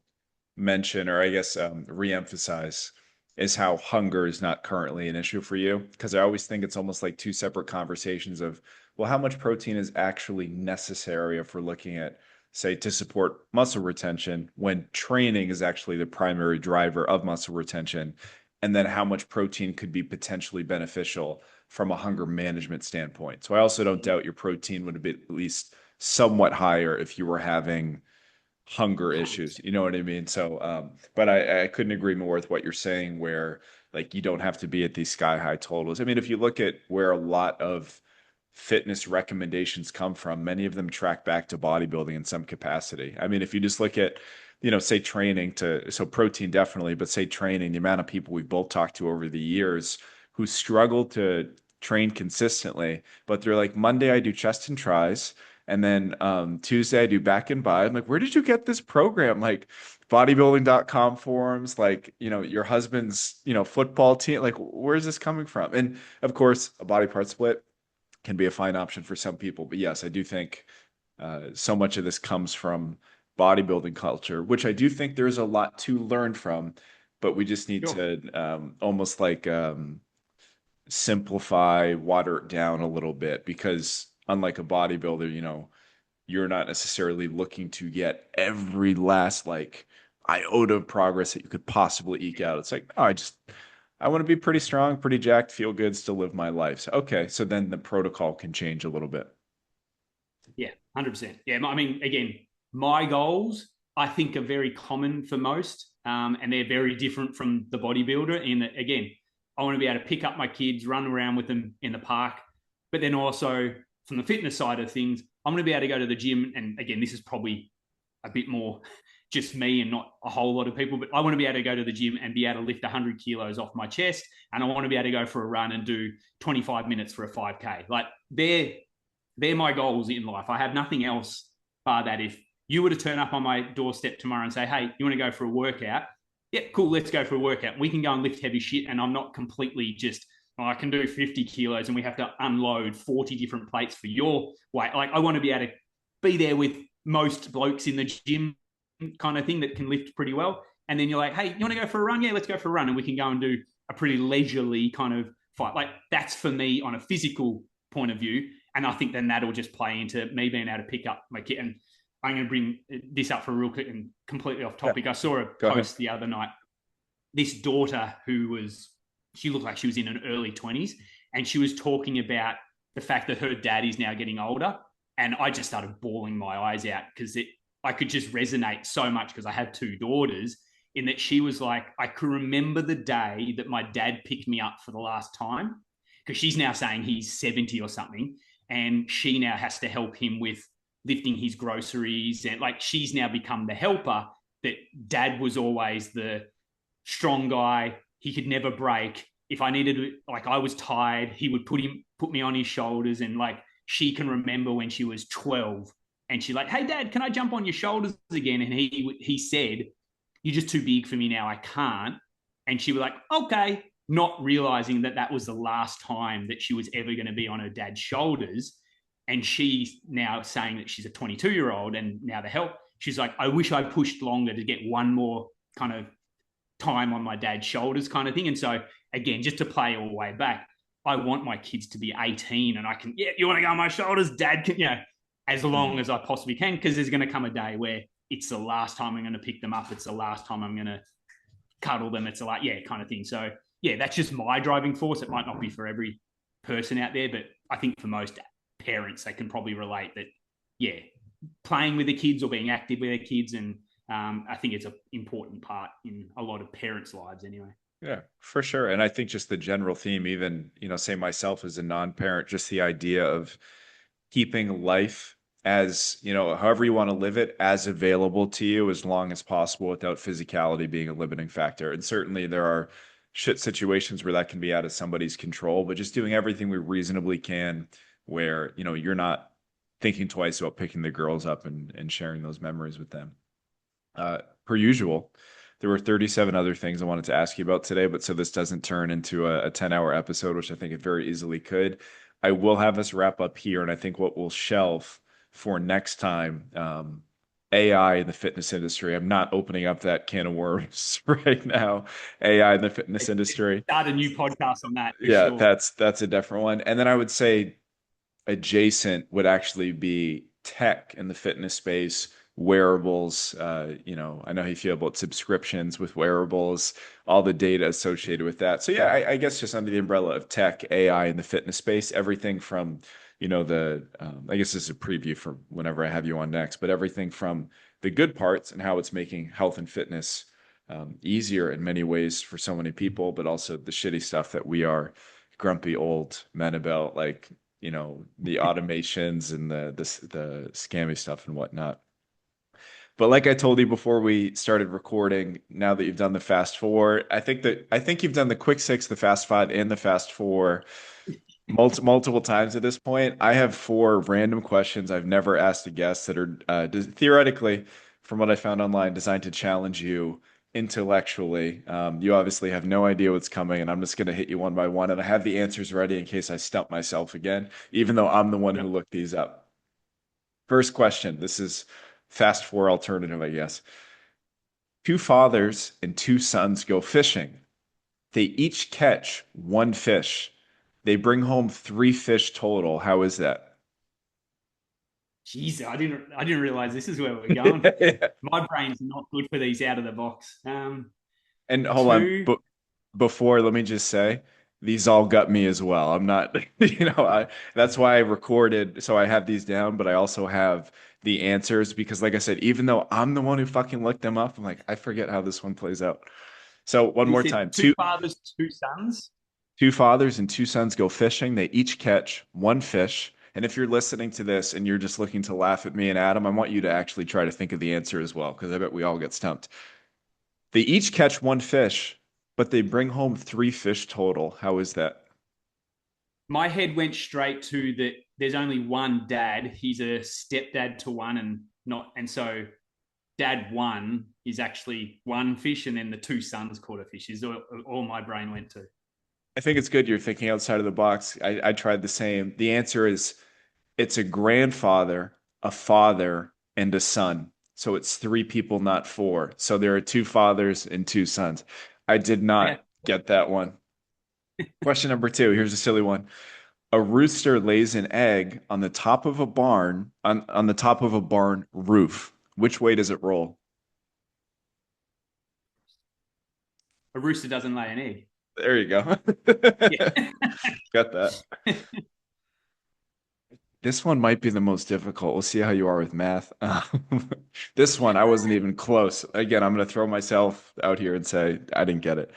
Speaker 1: mention, or I guess re-emphasize, is how hunger is not currently an issue for you. Because I always think it's almost like two separate conversations of, well, how much protein is actually necessary if we're looking at, say, to support muscle retention when training is actually the primary driver of muscle retention, and then how much protein could be potentially beneficial from a hunger management standpoint. So I also don't doubt your protein would be at least somewhat higher if you were having hunger issues.
Speaker 2: 100%.
Speaker 1: You know what I mean? So, but I couldn't agree more with what you're saying, where like you don't have to be at these sky high totals. I mean, if you look at where a lot of fitness recommendations come from, many of them track back to bodybuilding in some capacity. I mean, if you just look at, say training to, so protein definitely, but say training, the amount of people we've both talked to over the years who struggle to train consistently, but they're like, Monday I do chest and tris. And then Tuesday I do back and bi. I'm like, where did you get this program? Like bodybuilding.com forums, like, your husband's, football team. Like, where's this coming from? And of course, a body part split can be a fine option for some people. But yes, I do think so much of this comes from bodybuilding culture, which I do think there's a lot to learn from, but we just need
Speaker 2: Sure.
Speaker 1: to almost like simplify, water it down a little bit because unlike a bodybuilder, you're not necessarily looking to get every last like iota of progress that you could possibly eke out. It's like, no, I want to be pretty strong, pretty jacked, feel good, still live my life. So, okay, so then the protocol can change a little bit.
Speaker 2: Yeah, 100%. Yeah, I mean, again, my goals I think are very common for most, and they're very different from the bodybuilder. In that, again, I want to be able to pick up my kids, run around with them in the park, but then also from the fitness side of things, I'm going to be able to go to the gym. And again, this is probably a bit more just me and not a whole lot of people, but I want to be able to go to the gym and be able to lift 100 kilos off my chest, and I want to be able to go for a run and do 25 minutes for a 5K. Like they're my goals in life. I have nothing else bar that. If you were to turn up on my doorstep tomorrow and say, hey, you want to go for a workout? Yeah, cool, let's go for a workout. We can go and lift heavy shit, and I'm not completely just, I can do 50 kilos and we have to unload 40 different plates for your weight. Like, I want to be able to be there with most blokes in the gym kind of thing that can lift pretty well. And then you're like, hey, you want to go for a run? Yeah, let's go for a run. And we can go and do a pretty leisurely kind of fight. Like, that's for me on a physical point of view. And I think then that'll just play into me being able to pick up my kid. And I'm going to bring this up for real quick and completely off
Speaker 1: Yeah,
Speaker 2: topic. I saw a
Speaker 1: go ahead.
Speaker 2: post the other night. This daughter she looked like she was in her early 20s, and she was talking about the fact that her dad is now getting older. And I just started bawling my eyes out because I could just resonate so much because I have 2 daughters, in that she was like, I can remember the day that my dad picked me up for the last time, because she's now saying he's 70 or something, and she now has to help him with lifting his groceries, and like she's now become the helper that dad was always the strong guy. He could never break. If I needed, like, I was tired, he would put me on his shoulders, and like she can remember when she was 12, and she's like, "Hey, Dad, can I jump on your shoulders again?" And he said, "You're just too big for me now. I can't." And she was like, "Okay," not realizing that that was the last time that she was ever going to be on her dad's shoulders. And she's now saying that she's a 22-year-old, and now the help. She's like, "I wish I pushed longer to get one more kind of time on my dad's shoulders," kind of thing. And so, again, just to play all the way back, I want my kids to be 18 and I can, yeah, you want to go on my shoulders? Dad can, as long
Speaker 1: Mhm.
Speaker 2: as I possibly can, because there's going to come a day where it's the last time I'm going to pick them up. It's the last time I'm going to cuddle them. It's a like, yeah, kind of thing. So, yeah, that's just my driving force. It might not be for every person out there, but I think for most parents, they can probably relate that, yeah, playing with the kids or being active with their kids. And I think it's an important part in a lot of parents' lives anyway.
Speaker 1: Yeah, for sure. And I think just the general theme, even, say myself as a non-parent, just the idea of keeping life as, however you want to live it, as available to you as long as possible without physicality being a limiting factor. And certainly there are shit situations where that can be out of somebody's control, but just doing everything we reasonably can where, you're not thinking twice about picking the girls up and sharing those memories with them. Per usual, there were 37 other things I wanted to ask you about today, but so this doesn't turn into a 10-hour episode, which I think it very easily could, I will have us wrap up here. And I think what we'll shelve for next time, AI in the fitness industry. I'm not opening up that can of worms right now. AI in the fitness industry.
Speaker 2: Start a new podcast on that for
Speaker 1: Yeah,
Speaker 2: sure.
Speaker 1: that's a different one. And then I would say adjacent would actually be tech in the fitness space, wearables. I know how you feel about subscriptions with wearables, all the data associated with that. So yeah, I guess just under the umbrella of tech, AI in the fitness space, everything from, I guess this is a preview for whenever I have you on next, but everything from the good parts and how it's making health and fitness easier in many ways for so many people, but also the shitty stuff that we are grumpy old men about, like the automations and the scammy stuff and whatnot. But like I told you before we started recording, now that you've done the fast four, I think you've done the quick six, the fast five, and the fast four multiple times at this point. I have four random questions I've never asked a guest that are theoretically, from what I found online, designed to challenge you intellectually. You obviously have no idea what's coming, and I'm just going to hit you one by one. And I have the answers ready in case I stump myself again, even though I'm the one who
Speaker 2: Yep.
Speaker 1: looked these up. First question. This is fast four alternative, I guess. Two fathers and two sons go fishing. They each catch one fish. They bring home three fish total. How is that?
Speaker 2: Jeez, I didn't realize this is where we're going. My brain's not good for these out of the box.
Speaker 1: And hold on,
Speaker 2: Two.
Speaker 1: but before, let me just say, these all got me as well. I'm not, that's why I recorded, so I have these down, but I also have the answers because, like I said, even though I'm the one who fucking looked them up, I'm like, I forget how this one plays out. So one
Speaker 2: You
Speaker 1: more
Speaker 2: said
Speaker 1: time,
Speaker 2: two fathers, two sons.
Speaker 1: two fathers and two sons go fishing. They each catch one fish. And if you're listening to this and you're just looking to laugh at me and Adam, I want you to actually try to think of the answer as well, because I bet we all get stumped. They each catch one fish, but they bring home three fish total. How is that?
Speaker 2: My head went straight to that. There's only one dad. He's a stepdad to one, and not, and so dad one is actually one fish, and then the two sons caught a fish. Is all my brain went to.
Speaker 1: I think it's good you're thinking outside of the box. I tried the same. The answer is it's a grandfather, a father, and a son. So it's three people, not four. So there are two fathers and two sons. I did
Speaker 2: Okay.
Speaker 1: not get that one. Question number two. Here's a silly one. A rooster lays an egg on the top of a barn, on the top of a barn roof. Which way does it roll?
Speaker 2: A rooster doesn't lay an egg.
Speaker 1: There you go.
Speaker 2: Yeah.
Speaker 1: Got that. This one might be the most difficult. We'll see how you are with math. This one, I wasn't even close. Again, I'm going to throw myself out here and say I didn't get it.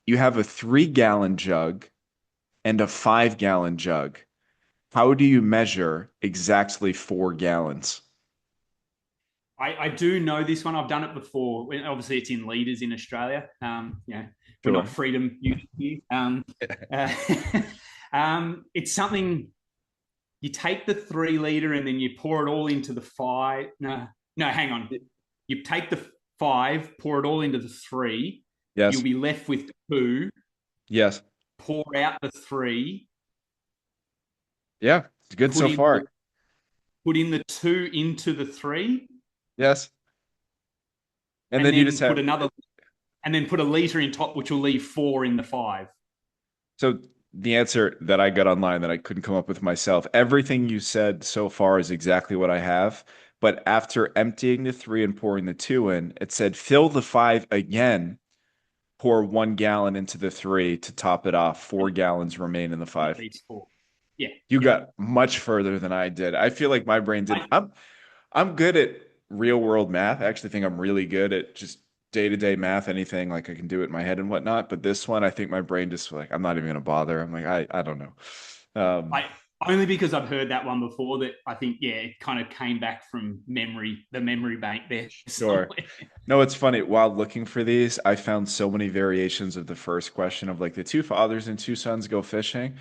Speaker 1: You have a 3-gallon jug and a 5-gallon jug. How do you measure exactly 4 gallons?
Speaker 2: I do know this one. I've done it before. Obviously, it's in leaders in Australia. We're not
Speaker 1: Sure.
Speaker 2: freedom unit here. Uh, it's something you take the 3 liter and then you pour it all into the five. No, no, hang on. You take the five, pour it all into the three. You'll
Speaker 1: Yes.
Speaker 2: be left with two.
Speaker 1: Yes.
Speaker 2: Pour out the three.
Speaker 1: Yeah. It's good
Speaker 2: Put
Speaker 1: so
Speaker 2: in
Speaker 1: far.
Speaker 2: put in the two into the three,
Speaker 1: Yes. And
Speaker 2: and
Speaker 1: then you just
Speaker 2: then put
Speaker 1: have,
Speaker 2: another, and then put a liter in top, which will leave four in the five.
Speaker 1: so the answer that I got online that I couldn't come up with myself, everything you said so far is exactly what I have. But after emptying the three and pouring the two in, it said fill the five again, pour 1 gallon into the three to top it off. 4 gallons remain in the
Speaker 2: It
Speaker 1: five.
Speaker 2: leaves four. Yeah,
Speaker 1: You
Speaker 2: yeah.
Speaker 1: got much further than I did. I feel like my brain did.
Speaker 2: I,
Speaker 1: I'm good at real world math. I actually think I'm really good at just day-to-day math, anything like I can do it in my head and whatnot. But this one, I think my brain just like, I'm not even gonna bother. I'm like, I don't know. Um,
Speaker 2: I only because I've heard that one before that I think yeah, it kind of came back from memory, the memory bank there
Speaker 1: sure.
Speaker 2: somewhere.
Speaker 1: No, it's funny. While looking for these, I found so many variations of the first question of like the two fathers and two sons go fishing.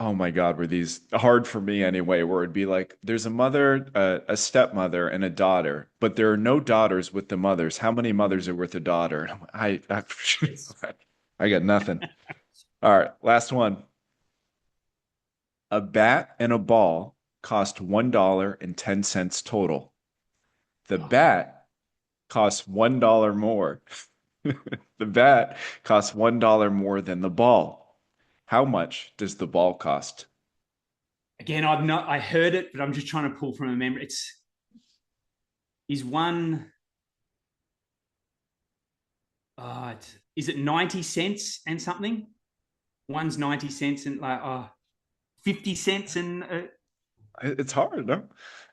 Speaker 1: Oh my God, were these hard for me anyway? Where it'd be like, there's a mother, a stepmother, and a daughter, but there are no daughters with the mothers. How many mothers are with a daughter? And
Speaker 2: Yes.
Speaker 1: I got nothing. All right, last one. A bat and a ball cost $1.10 total. The bat costs $1 more. The bat costs $1 more than the ball. How much does the ball cost?
Speaker 2: Again, I've not I heard it, but I'm just trying to pull from a memory. It's is one is it 90 cents and something? One's 90 cents and like 50 cents and
Speaker 1: It's hard, no?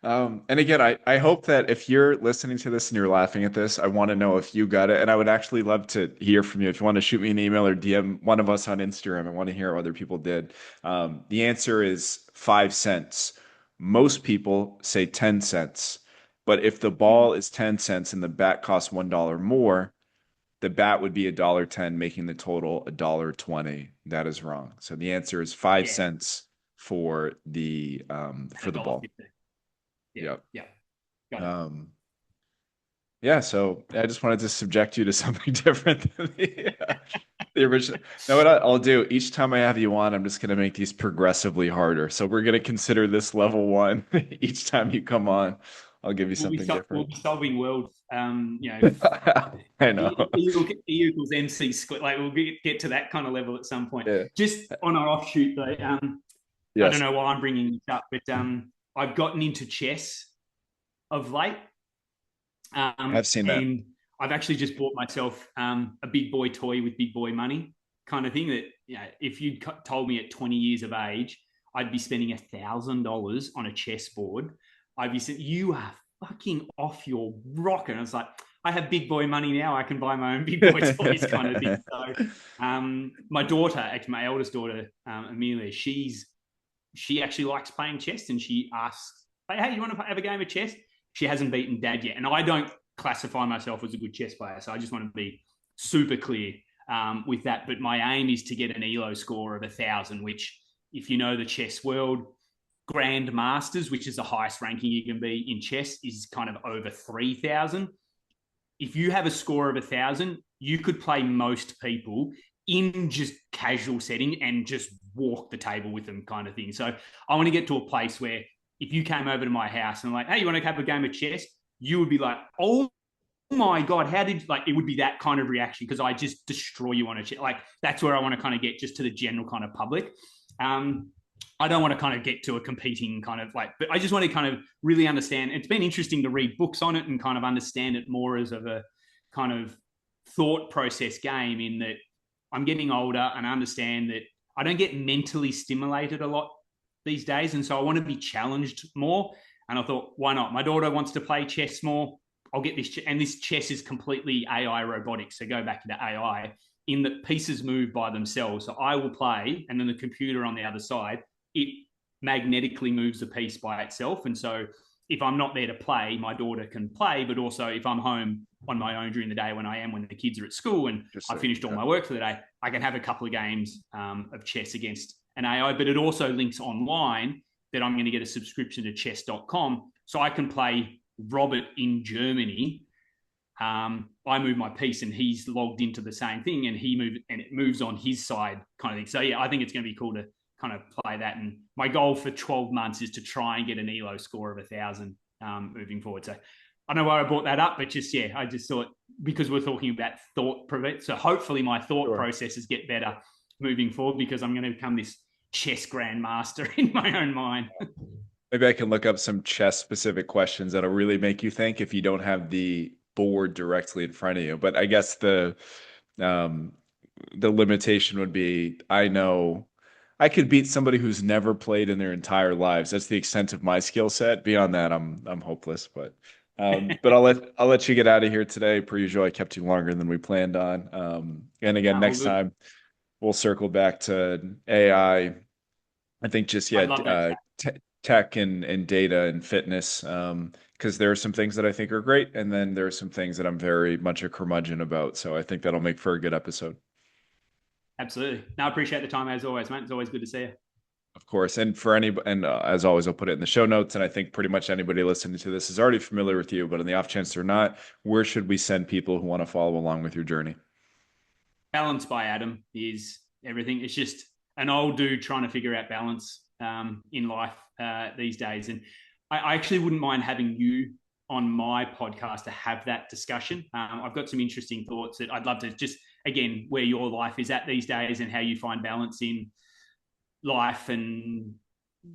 Speaker 1: And again, I hope that if you're listening to this and you're laughing at this, I want to know if you got it. And I would actually love to hear from you. If you want to shoot me an email or DM one of us on Instagram, I want to hear how other people did. The answer is 5 cents. Most people say 10 cents. But if the ball is 10 cents and the bat costs $1 more, the bat would be $1.10, making the total $1.20. That is wrong. So the answer is five
Speaker 2: yeah,
Speaker 1: cents
Speaker 2: and
Speaker 1: for
Speaker 2: a
Speaker 1: the
Speaker 2: dollar
Speaker 1: ball.
Speaker 2: 50. Yeah,
Speaker 1: Yep.
Speaker 2: yeah, got it.
Speaker 1: Um, yeah, so I just wanted to subject you to something different than the original. Now, what I'll do each time I have you on, I'm just going to make these progressively harder. So we're going to consider this level one. Each time you come on, I'll give you something
Speaker 2: We'll
Speaker 1: different.
Speaker 2: be solving world.
Speaker 1: I know.
Speaker 2: E equals MC squared. Like we'll get to that kind of level at some point.
Speaker 1: Yeah.
Speaker 2: Just on our offshoot though, I don't
Speaker 1: Yes.
Speaker 2: know why I'm bringing this up, but I've gotten into chess of late,
Speaker 1: I've seen that.
Speaker 2: and I've actually just bought myself a big boy toy with big boy money kind of thing. That if you'd told me at 20 years of age I'd be spending $1,000 on a chessboard, I'd be saying you are fucking off your rocker. And I was like, I have big boy money now. I can buy my own big boy toys kind of thing. So my daughter, actually my eldest daughter, Amelia, she actually likes playing chess, and she asks, hey, you want to have a game of chess? She hasn't beaten dad yet. And I don't classify myself as a good chess player. So I just want to be super clear with that. But my aim is to get an ELO score of 1,000, which, if you know the chess world, Grand Masters, which is the highest ranking you can be in chess, is kind of over 3,000. If you have a score of 1,000, you could play most people in just casual setting and just walk the table with them kind of thing. So I want to get to a place where if you came over to my house and like, hey, you want to have a game of chess? You would be like, oh my God, how did like it would be that kind of reaction because I just destroy you on a chess. Like that's where I want to kind of get just to the general kind of public. Um, I don't want to kind of get to a competing kind of like, but I just want to kind of really understand. It's been interesting to read books on it and kind of understand it more as of a kind of thought process game in that I'm getting older and I understand that I don't get mentally stimulated a lot these days. And so I want to be challenged more. And I thought, why not? My daughter wants to play chess more. I'll get this. And this chess is completely AI robotics. So go back to AI in that pieces move by themselves. So I will play, and then the computer on the other side, it magnetically moves a piece by itself. And so if I'm not there to play, my daughter can play, but also if I'm home on my own during the day when the kids are at school and I've
Speaker 1: Interesting.
Speaker 2: finished all
Speaker 1: Okay.
Speaker 2: my work for the day, I can have a couple of games of chess against an AI. But it also links online that I'm going to get a subscription to chess.com so I can play Robert in Germany. I move my piece and he's logged into the same thing and it moves on his side kind of thing. So yeah, I think it's going to be cool to kind of play that. And my goal for 12 months is to try and get an ELO score of 1,000 moving forward. So I don't know why I brought that up, but just, yeah, I just thought because we're talking about thought prevent. So hopefully my thought
Speaker 1: Sure.
Speaker 2: processes get better moving forward because I'm going to become this chess grandmaster in my own mind.
Speaker 1: Maybe I can look up some chess specific questions that'll really make you think if you don't have the board directly in front of you. But I guess um the limitation would be I know I could beat somebody who's never played in their entire lives. That's the extent of my skill set. Beyond that, I'm hopeless. But I'll let you get out of here today. Per usual, I kept you longer than we planned on. And again,
Speaker 2: All
Speaker 1: next
Speaker 2: good.
Speaker 1: time we'll circle back to AI. I think just
Speaker 2: I'd love that chat.
Speaker 1: tech and data and fitness. Because there are some things that I think are great, and then there are some things that I'm very much a curmudgeon about. So I think that'll make for a good episode.
Speaker 2: Absolutely. No, I appreciate the time as always, mate. It's always good to see you.
Speaker 1: Of course. And for any, and as always, I'll put it in the show notes. And I think pretty much anybody listening to this is already familiar with you, but on the off chance they're not, where should we send people who want to follow along with your journey?
Speaker 2: Balance by Adam is everything. It's just an old dude trying to figure out balance in life these days. And I actually wouldn't mind having you on my podcast to have that discussion. I've got some interesting thoughts that I'd love to just, again, where your life is at these days and how you find balance in life and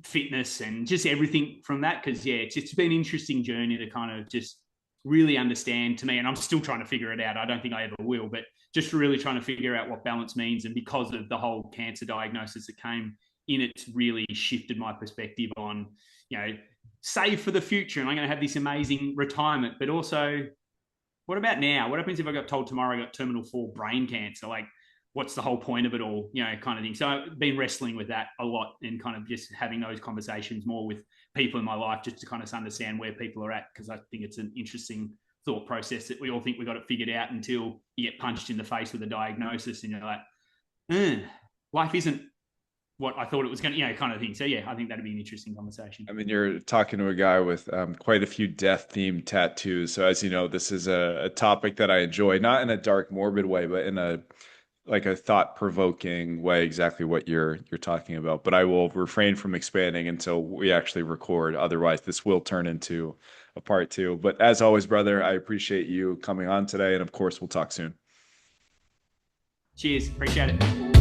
Speaker 2: fitness and just everything from that. Because yeah, it's been an interesting journey to kind of just really understand to me, and I'm still trying to figure it out. I don't think I ever will, but just really trying to figure out what balance means. And because of the whole cancer diagnosis that came in, it's really shifted my perspective on, save for the future and I'm going to have this amazing retirement, but also what about now? What happens if I got told tomorrow I got terminal 4 brain cancer? Like, what's the whole point of it all? Kind of thing. So I've been wrestling with that a lot and kind of just having those conversations more with people in my life just to kind of understand where people are at, because I think it's an interesting thought process that we all think we got it figured out until you get punched in the face with a diagnosis and you're like, life isn't what I thought it was going to, kind of thing. So yeah, I think that'd be an interesting conversation.
Speaker 1: I mean, you're talking to a guy with quite a few death-themed tattoos. So as you know, this is a topic that I enjoy, not in a dark, morbid way, but in a like a thought-provoking way, exactly what you're talking about. But I will refrain from expanding until we actually record. Otherwise, this will turn into a part two. But as always, brother, I appreciate you coming on today, and of course, we'll talk soon.
Speaker 2: Cheers. Appreciate it.